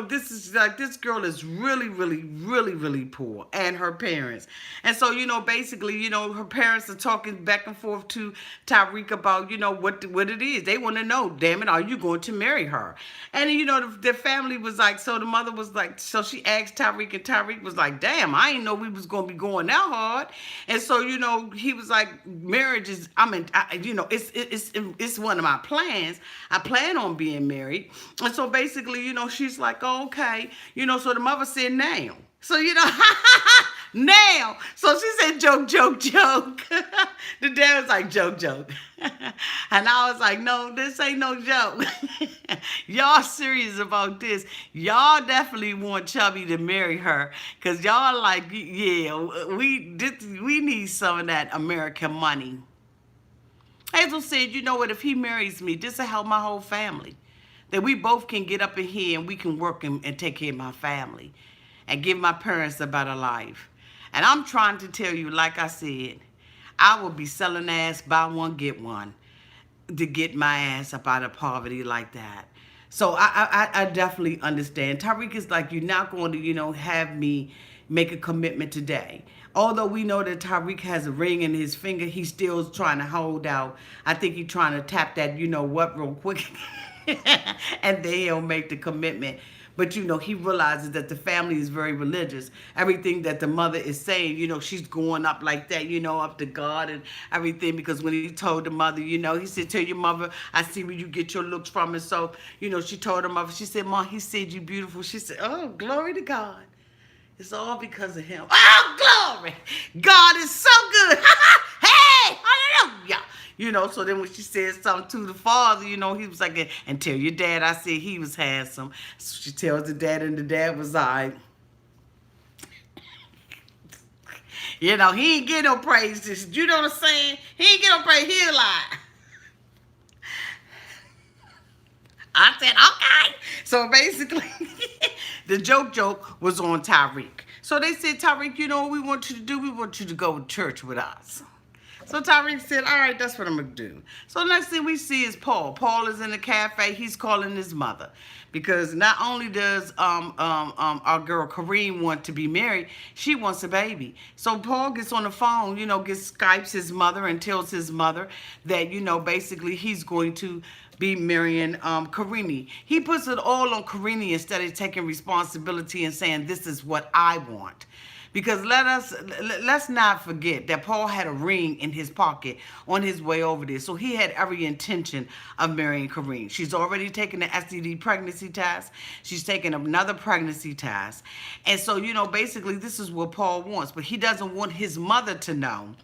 this is like, this girl is really, really, really, really poor, and her parents. And so, basically, her parents are talking back and forth to Tarik about, what it is. They want to know, damn it, are you going to marry her? And, the family was like, so the mother was like, so she asked Tarik, and Tarik was like, damn, I didn't know we was going to be going that hard. And so, he was like, marriage is, it's one of my plans. I plan on being married. And so basically, she's like, oh, okay. So the mother said, now. So, now. So she said, joke, joke, joke. The dad was like, joke, joke. And I was like, no, this ain't no joke. Y'all serious about this. Y'all definitely want Chubby to marry her, because y'all like, yeah, we need some of that American money. Hazel said, you know what, if he marries me, this will help my whole family. That we both can get up in here and we can work and take care of my family and give my parents a better life. And I'm trying to tell you, like I said, I will be selling ass, buy one, get one, to get my ass up out of poverty like that. So I definitely understand. Tarik is like, you're not going to, have me make a commitment today. Although we know that Tarik has a ring in his finger, he's still trying to hold out. I think he's trying to tap that, real quick. And then he'll make the commitment. But, he realizes that the family is very religious. Everything that the mother is saying, she's going up like that, up to God and everything. Because when he told the mother, he said, tell your mother, I see where you get your looks from. And so, she told her mother, she said, Mom, he said you beautiful. She said, oh, glory to God. It's all because of him. Oh, glory. God is so good. Hey, hallelujah. So then when she said something to the father, he was like, and tell your dad I said he was handsome. So she tells the dad, and the dad was like, he ain't get no praise. You know what I'm saying? He ain't get no praise. He lied. I said, okay. So basically, the joke was on Tarik. So they said, Tarik, what we want you to do? We want you to go to church with us. So Tarik said, all right, that's what I'm going to do. So next thing we see is Paul. Paul is in the cafe. He's calling his mother. Because not only does our girl Karine want to be married, she wants a baby. So Paul gets on the phone, Skypes his mother and tells his mother that, basically he's going to be marrying Karine. He puts it all on Karine instead of taking responsibility and saying, this is what I want. Because let's not forget that Paul had a ring in his pocket on his way over there. So he had every intention of marrying Karine. She's already taken the STD pregnancy test. She's taken another pregnancy test. And so, basically this is what Paul wants. But he doesn't want his mother to know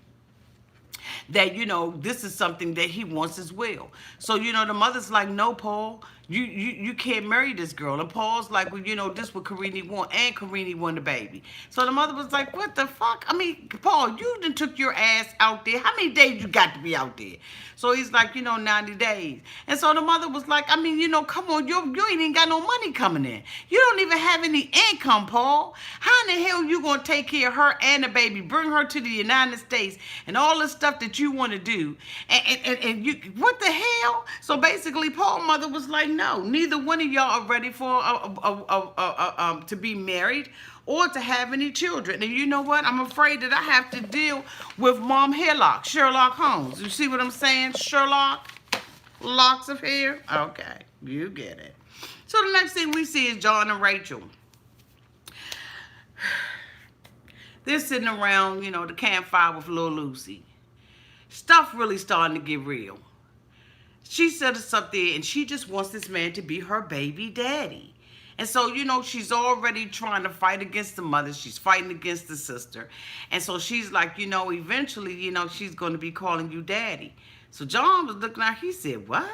that, this is something that he wants as well. So, the mother's like, no, Paul, you can't marry this girl. And Paul's like, well, this what Karine want, and Karine want a baby. So the mother was like, what the fuck? I mean, Paul, you done took your ass out there. How many days you got to be out there? So he's like, 90 days. And so the mother was like, I mean, come on, you ain't even got no money coming in. You don't even have any income, Paul. How in the hell you going to take care of her and the baby, bring her to the United States and all the stuff that you want to do? And you, what the hell? So basically, Paul's mother was like, no, neither one of y'all are ready for to be married or to have any children. And you know what? I'm afraid that I have to deal with Mom Hairlock, Sherlock Holmes. You see what I'm saying? Sherlock, locks of hair. Okay, you get it. So the next thing we see is John and Rachel. They're sitting around, the campfire with little Lucy. Stuff really starting to get real. She set us up there and she just wants this man to be her baby daddy. And so, she's already trying to fight against the mother. She's fighting against the sister. And so she's like, eventually, she's going to be calling you daddy. So John was looking at her. He said, what?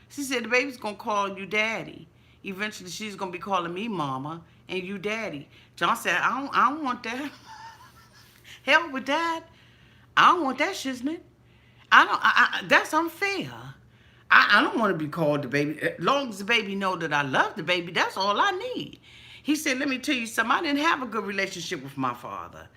She said, the baby's going to call you daddy. Eventually, she's going to be calling me mama and you daddy. John said, I don't want that. Hell with that. I don't want that shiznit. That's unfair. I don't want to be called the baby. As long as the baby know that I love the baby, that's all I need. He said, let me tell you something. I didn't have a good relationship with my father.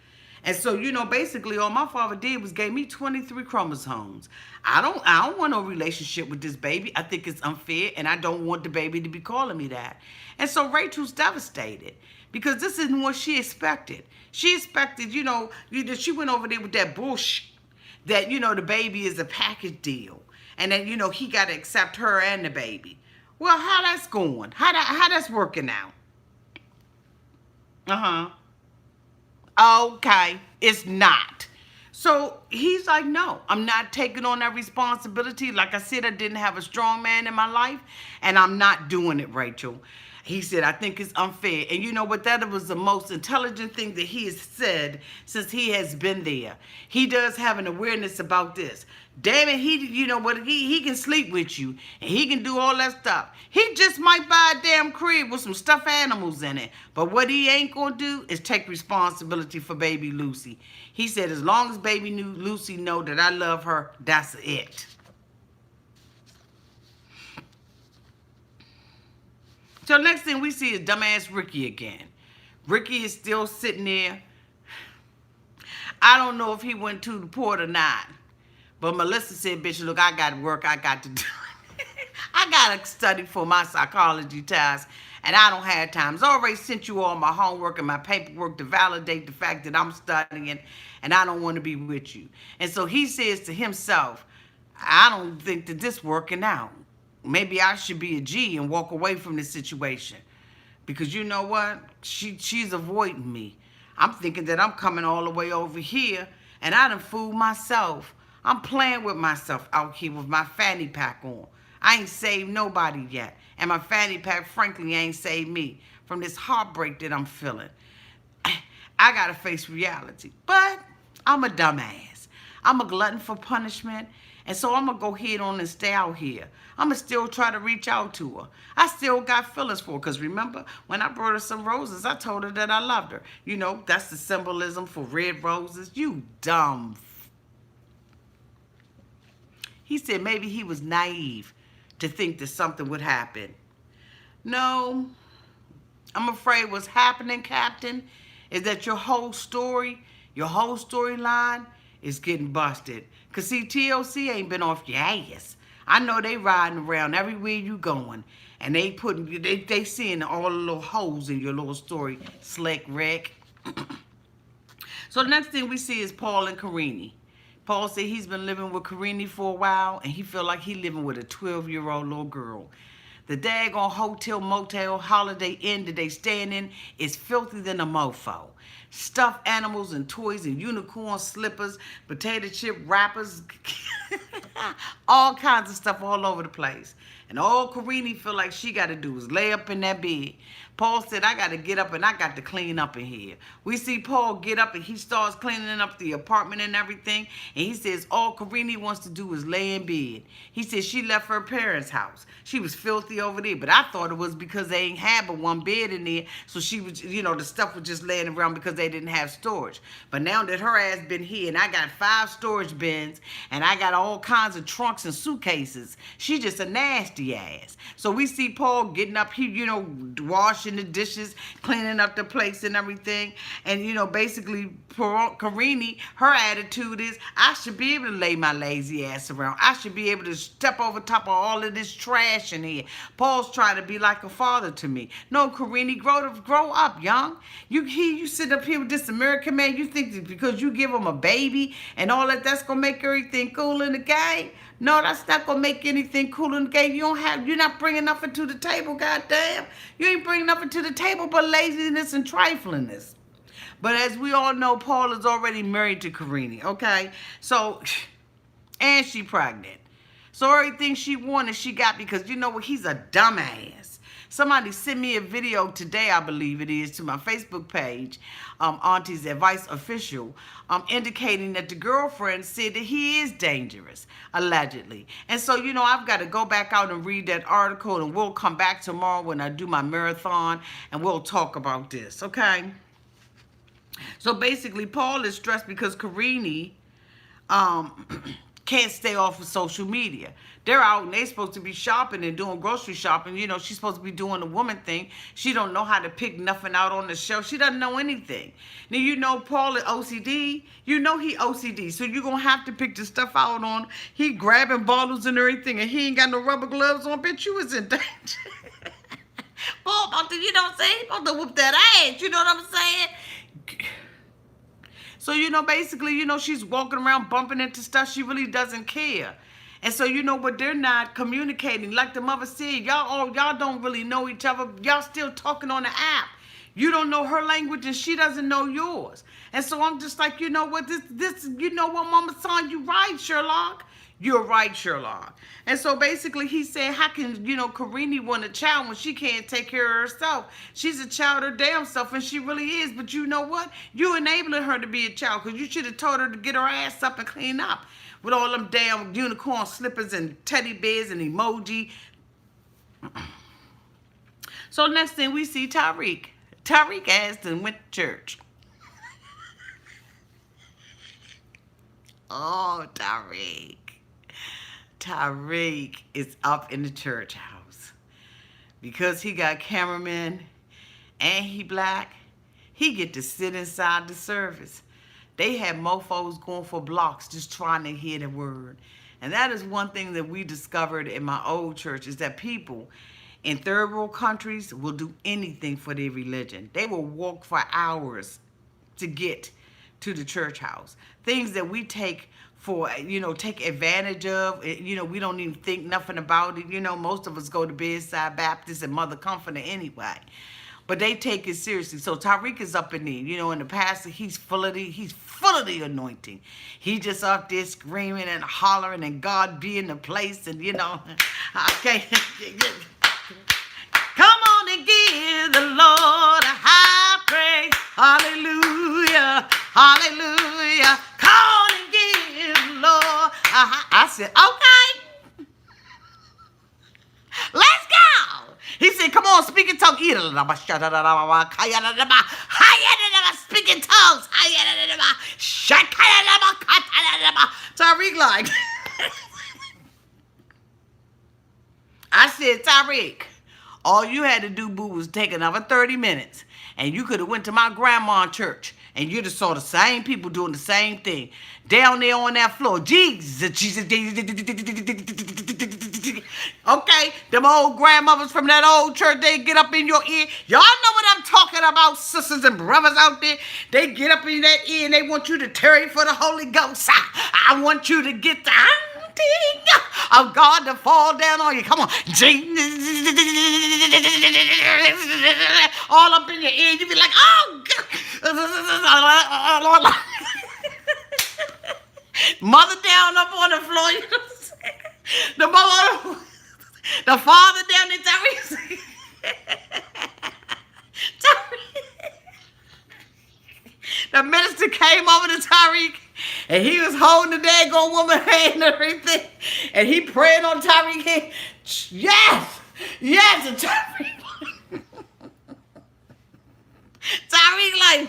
And so, basically all my father did was gave me 23 chromosomes. I don't want no relationship with this baby. I think it's unfair, and I don't want the baby to be calling me that. And so Rachel's devastated because this isn't what she expected. She expected, she went over there with that bullshit that, the baby is a package deal. And then, he got to accept her and the baby. Well, how that's going? How that's working out? Okay, it's not. So he's like, no, I'm not taking on that responsibility. Like I said, I didn't have a strong man in my life, and I'm not doing it, Rachel. He said, I think it's unfair. And you know what? That was the most intelligent thing that he has said since he has been there. He does have an awareness about this. Damn it, he can sleep with you and he can do all that stuff. He just might buy a damn crib with some stuffed animals in it. But what he ain't gonna do is take responsibility for baby Lucy. He said, as long as baby Lucy know that I love her, that's it. So next thing we see is dumbass Ricky again. Ricky is still sitting there. I don't know if he went to the port or not. But Melissa said, bitch, look, I got to work. I got to do I got to study for my psychology test. And I don't have time. I already sent you all my homework and my paperwork to validate the fact that I'm studying. And I don't want to be with you. And so he says to himself, I don't think that this working out. Maybe I should be a G and walk away from this situation. Because you know what? She's avoiding me. I'm thinking that I'm coming all the way over here. And I done fooled myself. I'm playing with myself out here with my fanny pack on. I ain't saved nobody yet. And my fanny pack, frankly, ain't saved me from this heartbreak that I'm feeling. I got to face reality. But I'm a dumbass. I'm a glutton for punishment. And so I'm going to go head on and stay out here. I'm going to still try to reach out to her. I still got feelings for her. Because remember, when I brought her some roses, I told her that I loved her. That's the symbolism for red roses. You dumb. He said maybe he was naive to think that something would happen. No, I'm afraid what's happening, Captain, is that your whole storyline is getting busted. Because see, TLC ain't been off your ass. I know they riding around everywhere you going. And they seeing all the little holes in your little story, Slick Rick. So the next thing we see is Paul and Karine. Paul said he's been living with Karine for a while, and he feel like he living with a 12-year-old little girl. The daggone hotel, motel, Holiday Inn that they staying in is filthy than a mofo. Stuffed animals and toys and unicorn slippers, potato chip wrappers, all kinds of stuff all over the place. And all Karine feel like she got to do is lay up in that bed. Paul said, I got to get up and I got to clean up in here. We see Paul get up and he starts cleaning up the apartment and everything. And he says all Karine wants to do is lay in bed. He says she left her parents' house. She was filthy over there. But I thought it was because they ain't had but one bed in there. So she was, the stuff was just laying around because they didn't have storage. But now that her ass been here and I got 5 storage bins and I got all kinds of trunks and suitcases, she just a nasty ass. So we see Paul getting up, he, wash washing the dishes, cleaning up the plates and everything. And, you know, basically, Karine, her attitude is, I should be able to lay my lazy ass around. I should be able to step over top of all of this trash in here. Paul's trying to be like a father to me. No, Karine, grow up, young. You sit up here with this American man, you think that because you give him a baby and all that's going to make everything cool in the game? No, that's not gonna make anything cool in the game. You're not bringing nothing to the table, goddamn. You ain't bringing nothing to the table but laziness and triflingness. But as we all know, Paul is already married to Karine, okay? So, and she pregnant. So everything she wanted, she got, because you know what? He's a dumbass. Somebody sent me a video today, I believe it is, to my Facebook page, Auntie's Advice Official, indicating that the girlfriend said that he is dangerous, allegedly. And so, you know, I've got to go back out and read that article, and we'll come back tomorrow when I do my marathon, and we'll talk about this, okay? So basically, Paul is stressed because Karine can't stay off of social media. They're out and they're supposed to be shopping and doing grocery shopping. You know, she's supposed to be doing the woman thing. She don't know how to pick nothing out on the shelf. She doesn't know anything. Now, you know Paul is OCD. You know he OCD. So you're going to have to pick the stuff out on. He grabbing bottles and everything, and he ain't got no rubber gloves on. Bitch, you was in danger. Paul about to, you know what I'm saying? He about to whoop that ass. You know what I'm saying? So, you know, basically, you know, she's walking around bumping into stuff. She really doesn't care. And so, you know, but they're not communicating. Like the mother said, y'all don't really know each other. Y'all still talking on the app. You don't know her language and she doesn't know yours. And so I'm just like, you know what, you know what, Mama Son, you right, Sherlock. You're right, Sherlock. And so basically he said, how can, you know, Karine want a child when she can't take care of herself? She's a child her damn self, and she really is. But you know what? You enabling her to be a child, because you should have told her to get her ass up and clean up with all them damn unicorn slippers and teddy bears and emoji. So next thing we see Tarik. Tarik ass and went to church. Oh, Tarik. Tarik is up in the church house. Because he got cameramen and he black, he get to sit inside the service. They had mofos going for blocks just trying to hear the word. And that is one thing that we discovered in my old church, is that people in third world countries will do anything for their religion. They will walk for hours to get to the church house. Things that we take for, you know, take advantage of. You know, we don't even think nothing about it. You know, most of us go to Bedside Baptist and Mother Comforter anyway. But they take it seriously. So Tarik is up in there, you know, and the pastor, he's full of the anointing. He just up there screaming and hollering and God be in the place, and you know, okay. Come on and give the Lord a high praise. Hallelujah. Hallelujah. Come on and give the Lord a high. I said, okay. Let's go. He said, come on, speak in tongues. Speak in tongues. Tarik like. I said, Tarik, all you had to do, boo, was take another 30 minutes. And you could have went to my grandma's church. And you'd have saw the same people doing the same thing. Down there on that floor. Jesus, Jesus. Okay, them old grandmothers from that old church, they get up in your ear. Y'all know what I'm talking about, sisters and brothers out there. They get up in that ear and they want you to tarry for the Holy Ghost. I want you to get the of God to fall down on you. Come on. All up in your ear. You be like, oh, God. Mother down up on the floor. You know what I'm saying? The mother, the father down there. The minister came over to Tarik, and he was holding the daggone woman's hand and everything, and he praying on Tarik's head. Yes, yes, and Tarik like,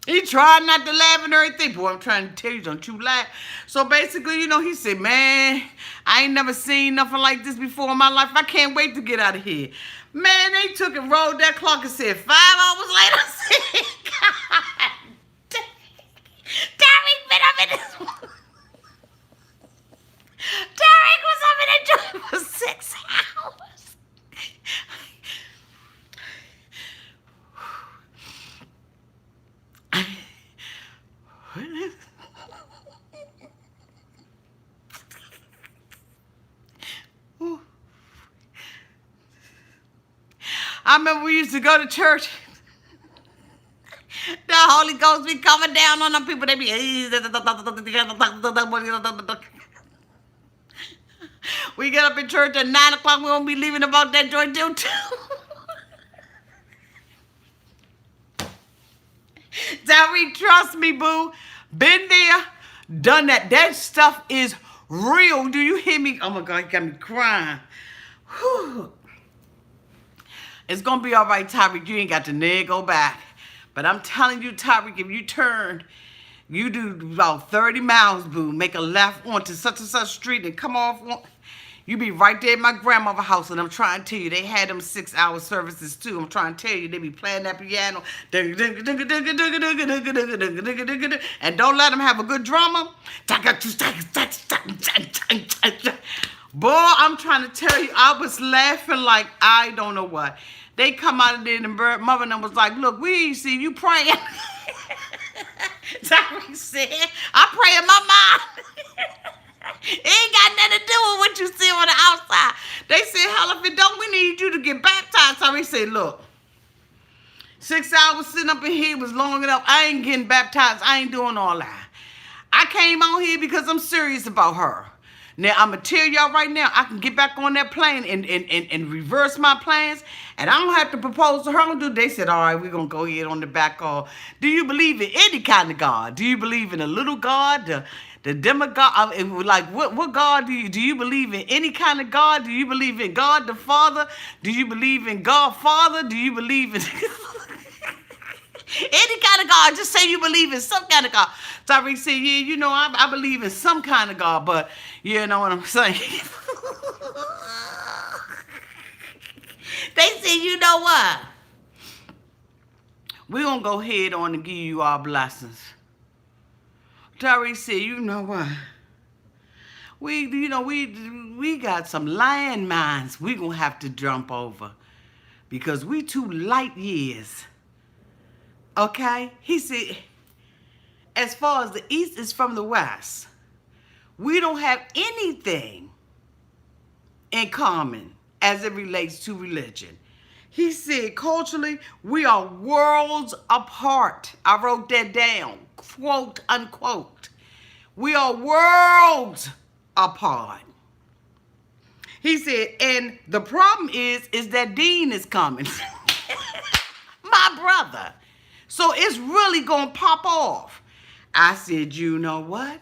He tried not to laugh and everything. Boy, I'm trying to tell you, don't you laugh. So basically, he said, man, I ain't never seen nothing like this before in my life. I can't wait to get out of here. Man, they took and rolled that clock and said 5 hours later. I said, God, Tarik been up in this. Tarik was up in that joint for 6 hours. I remember we used to go to church. The Holy Ghost be coming down on them people. They be. We get up in church at 9 o'clock. We won't be leaving about that joint till 2. Tarik, trust me, boo. Been there, done that. That stuff is real. Do you hear me? Oh my God, you got me crying. Whew. It's going to be all right, Tarik. You ain't got to never go back. But I'm telling you, Tarik, if you turn, you do about 30 miles, boo. Make a left onto such and such street and come off. You be right there at my grandmother's house. And I'm trying to tell you, they had them 6-hour services too. I'm trying to tell you, they be playing that piano. And don't let them have a good drummer. Boy, I'm trying to tell you, I was laughing like I don't know what. They come out of there and the mother and them was like, look, we ain't see you praying. Tarik said, I pray in my mind. It ain't got nothing to do with what you see on the outside. They said, hell, if it don't, we need you to get baptized. Tarik said, look, 6 hours sitting up in here was long enough. I ain't getting baptized. I ain't doing all that. I came on here because I'm serious about her. Now, I'm going to tell y'all right now, I can get back on that plane and reverse my plans, and I don't have to propose to her. They said, all right, we're going to go ahead on the back call. Do you believe in any kind of God? Do you believe in a little God, the demigod? Like, what God do you believe in? Any kind of God? Do you believe in God the Father? Do you believe in God Father? Do you believe in... any kind of God? Just say you believe in some kind of God. Tarik said, yeah, I believe in some kind of God, but you know what I'm saying? They said, you know what? We're going to go ahead on and give you our blessings. Tarik said, you know what? We got some landmines we going to have to jump over because we 2 light years. Okay? He said, as far as the East is from the West, we don't have anything in common as it relates to religion. He said, culturally, we are worlds apart. I wrote that down, quote, unquote. We are worlds apart. He said, and the problem is that Dean is coming. My brother. So it's really going to pop off. I said, you know what?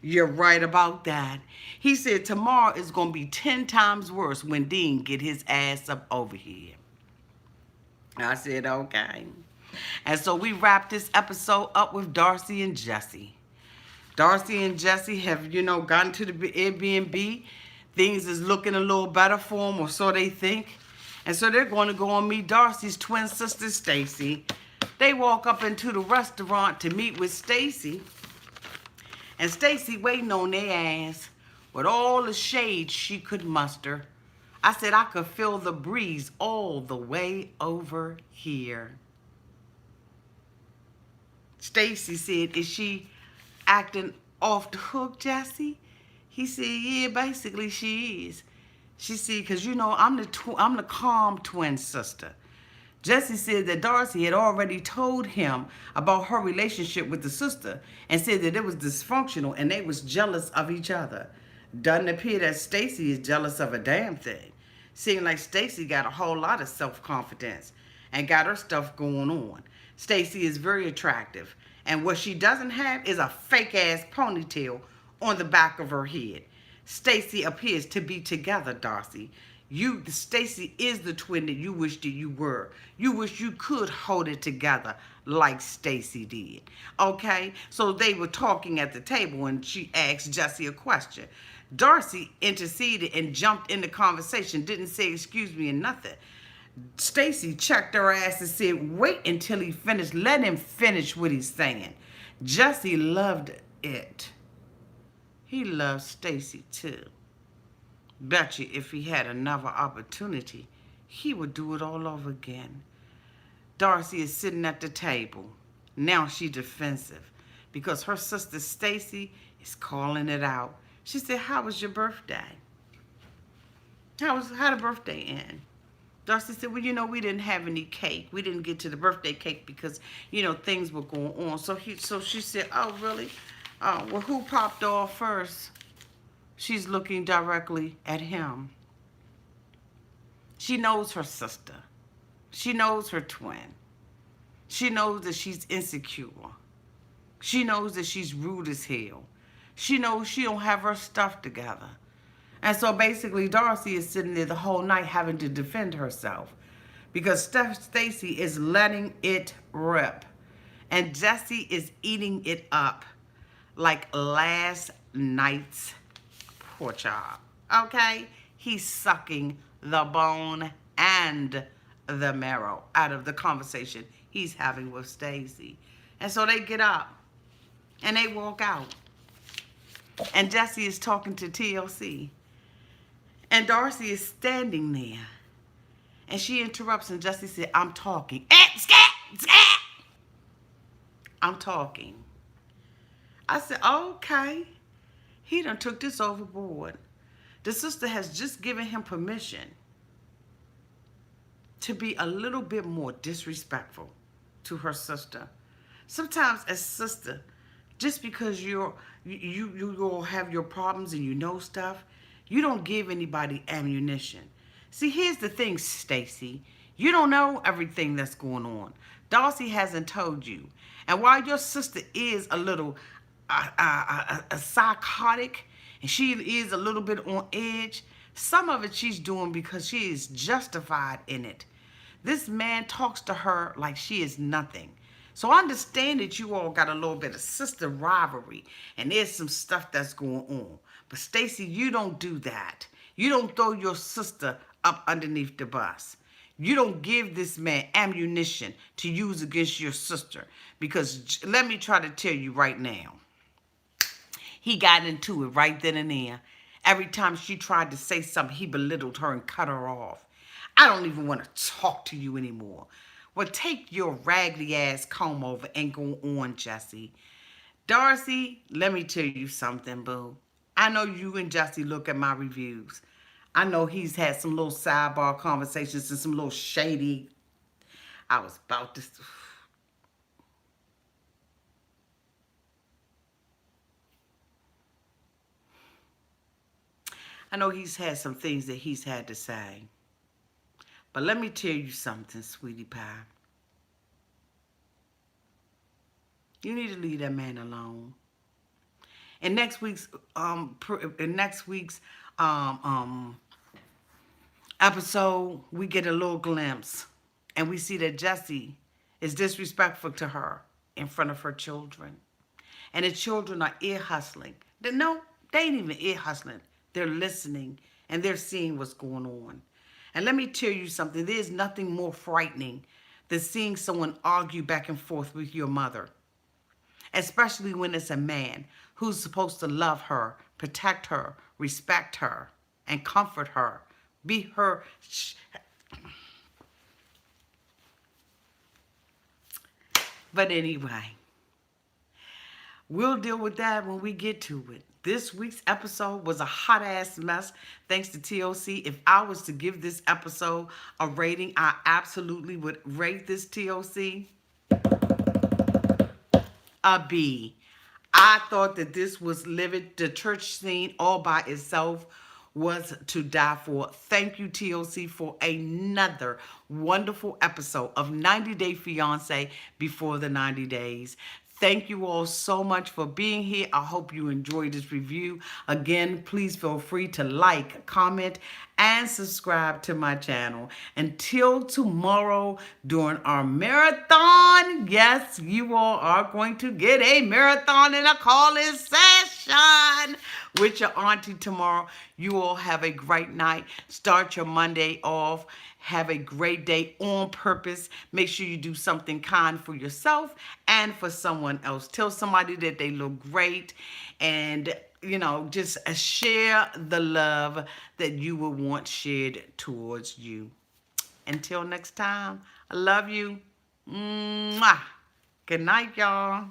You're right about that. He said, tomorrow is going to be 10 times worse when Dean get his ass up over here. I said, okay. And so we wrapped this episode up with Darcey and Jesse. Darcey and Jesse have, gotten to the Airbnb. Things is looking a little better for them, or so they think. And so they're going to go and meet Darcey's twin sister, Stacey. They walk up into the restaurant to meet with Stacey. And Stacey waiting on their ass with all the shade she could muster. I said I could feel the breeze all the way over here. Stacey said, is she acting off the hook, Jesse? He said, yeah, basically she is. She said, because, I'm the calm twin sister. Jesse said that Darcey had already told him about her relationship with the sister and said that it was dysfunctional and they was jealous of each other. Doesn't appear that Stacey is jealous of a damn thing. Seems like Stacey got a whole lot of self-confidence and got her stuff going on. Stacey is very attractive, and what she doesn't have is a fake-ass ponytail on the back of her head. Stacey appears to be together, Darcey. Stacey is the twin that you wish that you were. You wish you could hold it together like Stacey did. Okay? So they were talking at the table and she asked Jesse a question. Darcey interceded and jumped in the conversation, didn't say excuse me and nothing. Stacey checked her ass and said, wait until he finished. Let him finish what he's saying. Jesse loved it. He loved Stacey too. Bet you if he had another opportunity, he would do it all over again. Darcey is sitting at the table. Now she's defensive because her sister Stacey is calling it out. She said, how was your birthday? How the birthday end? Darcey said, well, we didn't have any cake. We didn't get to the birthday cake because, things were going on. So she said, oh, really? Oh, well, who popped off first? She's looking directly at him. She knows her sister. She knows her twin. She knows that she's insecure. She knows that she's rude as hell. She knows she don't have her stuff together. And so basically Darcey is sitting there the whole night having to defend herself because Stacey is letting it rip. And Jesse is eating it up like last night's pork chop. Okay? He's sucking the bone and the marrow out of the conversation he's having with Stacey. And so they get up and they walk out. And Jesse is talking to TLC. And Darcey is standing there. And she interrupts and Jesse said, I'm talking. I'm talking. I said, okay. He done took this overboard. The sister has just given him permission to be a little bit more disrespectful to her sister. Sometimes as sister, just because you all have your problems and you know stuff, you don't give anybody ammunition. See, here's the thing, Stacey. You don't know everything that's going on. Darcey hasn't told you. And while your sister is a little psychotic and she is a little bit on edge, some of it she's doing because she is justified in it. This man talks to her like she is nothing. So I understand that you all got a little bit of sister rivalry and there's some stuff that's going on. But Stacey, you don't do that. You don't throw your sister up underneath the bus. You don't give this man ammunition to use against your sister. Because let me try to tell you right now. He got into it right then and there. Every time she tried to say something, he belittled her and cut her off. I don't even want to talk to you anymore. Well, take your raggedy ass comb over and go on, Jesse. Darcey, let me tell you something, boo. I know you and Jesse look at my reviews. I know he's had some little sidebar conversations and some little shady. I was about to. I know he's had some things that he's had to say. But let me tell you something, sweetie pie. You need to leave that man alone. In next week's episode, we get a little glimpse, and we see that Jesse is disrespectful to her in front of her children, and the children are ear hustling. No, they ain't even ear hustling. They're listening and they're seeing what's going on. And let me tell you something. There's nothing more frightening than seeing someone argue back and forth with your mother, especially when it's a man who's supposed to love her, protect her, respect her, and comfort her, be her. But anyway, we'll deal with that when we get to it. This week's episode was a hot ass mess thanks to TLC. If I was to give this episode a rating, I absolutely would rate this TLC a B. I thought that this was livid. The church scene all by itself was to die for. Thank you, TLC, for another wonderful episode of 90 Day Fiance before the 90 days. Thank you all so much for being here. I hope you enjoyed this review. Again, please feel free to like, comment, and subscribe to my channel. Until tomorrow during our marathon, yes, you all are going to get a marathon and a call-in session with your auntie tomorrow. You all have a great night. Start your Monday off. Have a great day on purpose. Make sure you do something kind for yourself and for someone else. Tell somebody that they look great, and just share the love that you would want shared towards you. Until next time, I love you. Mwah. Good night, y'all.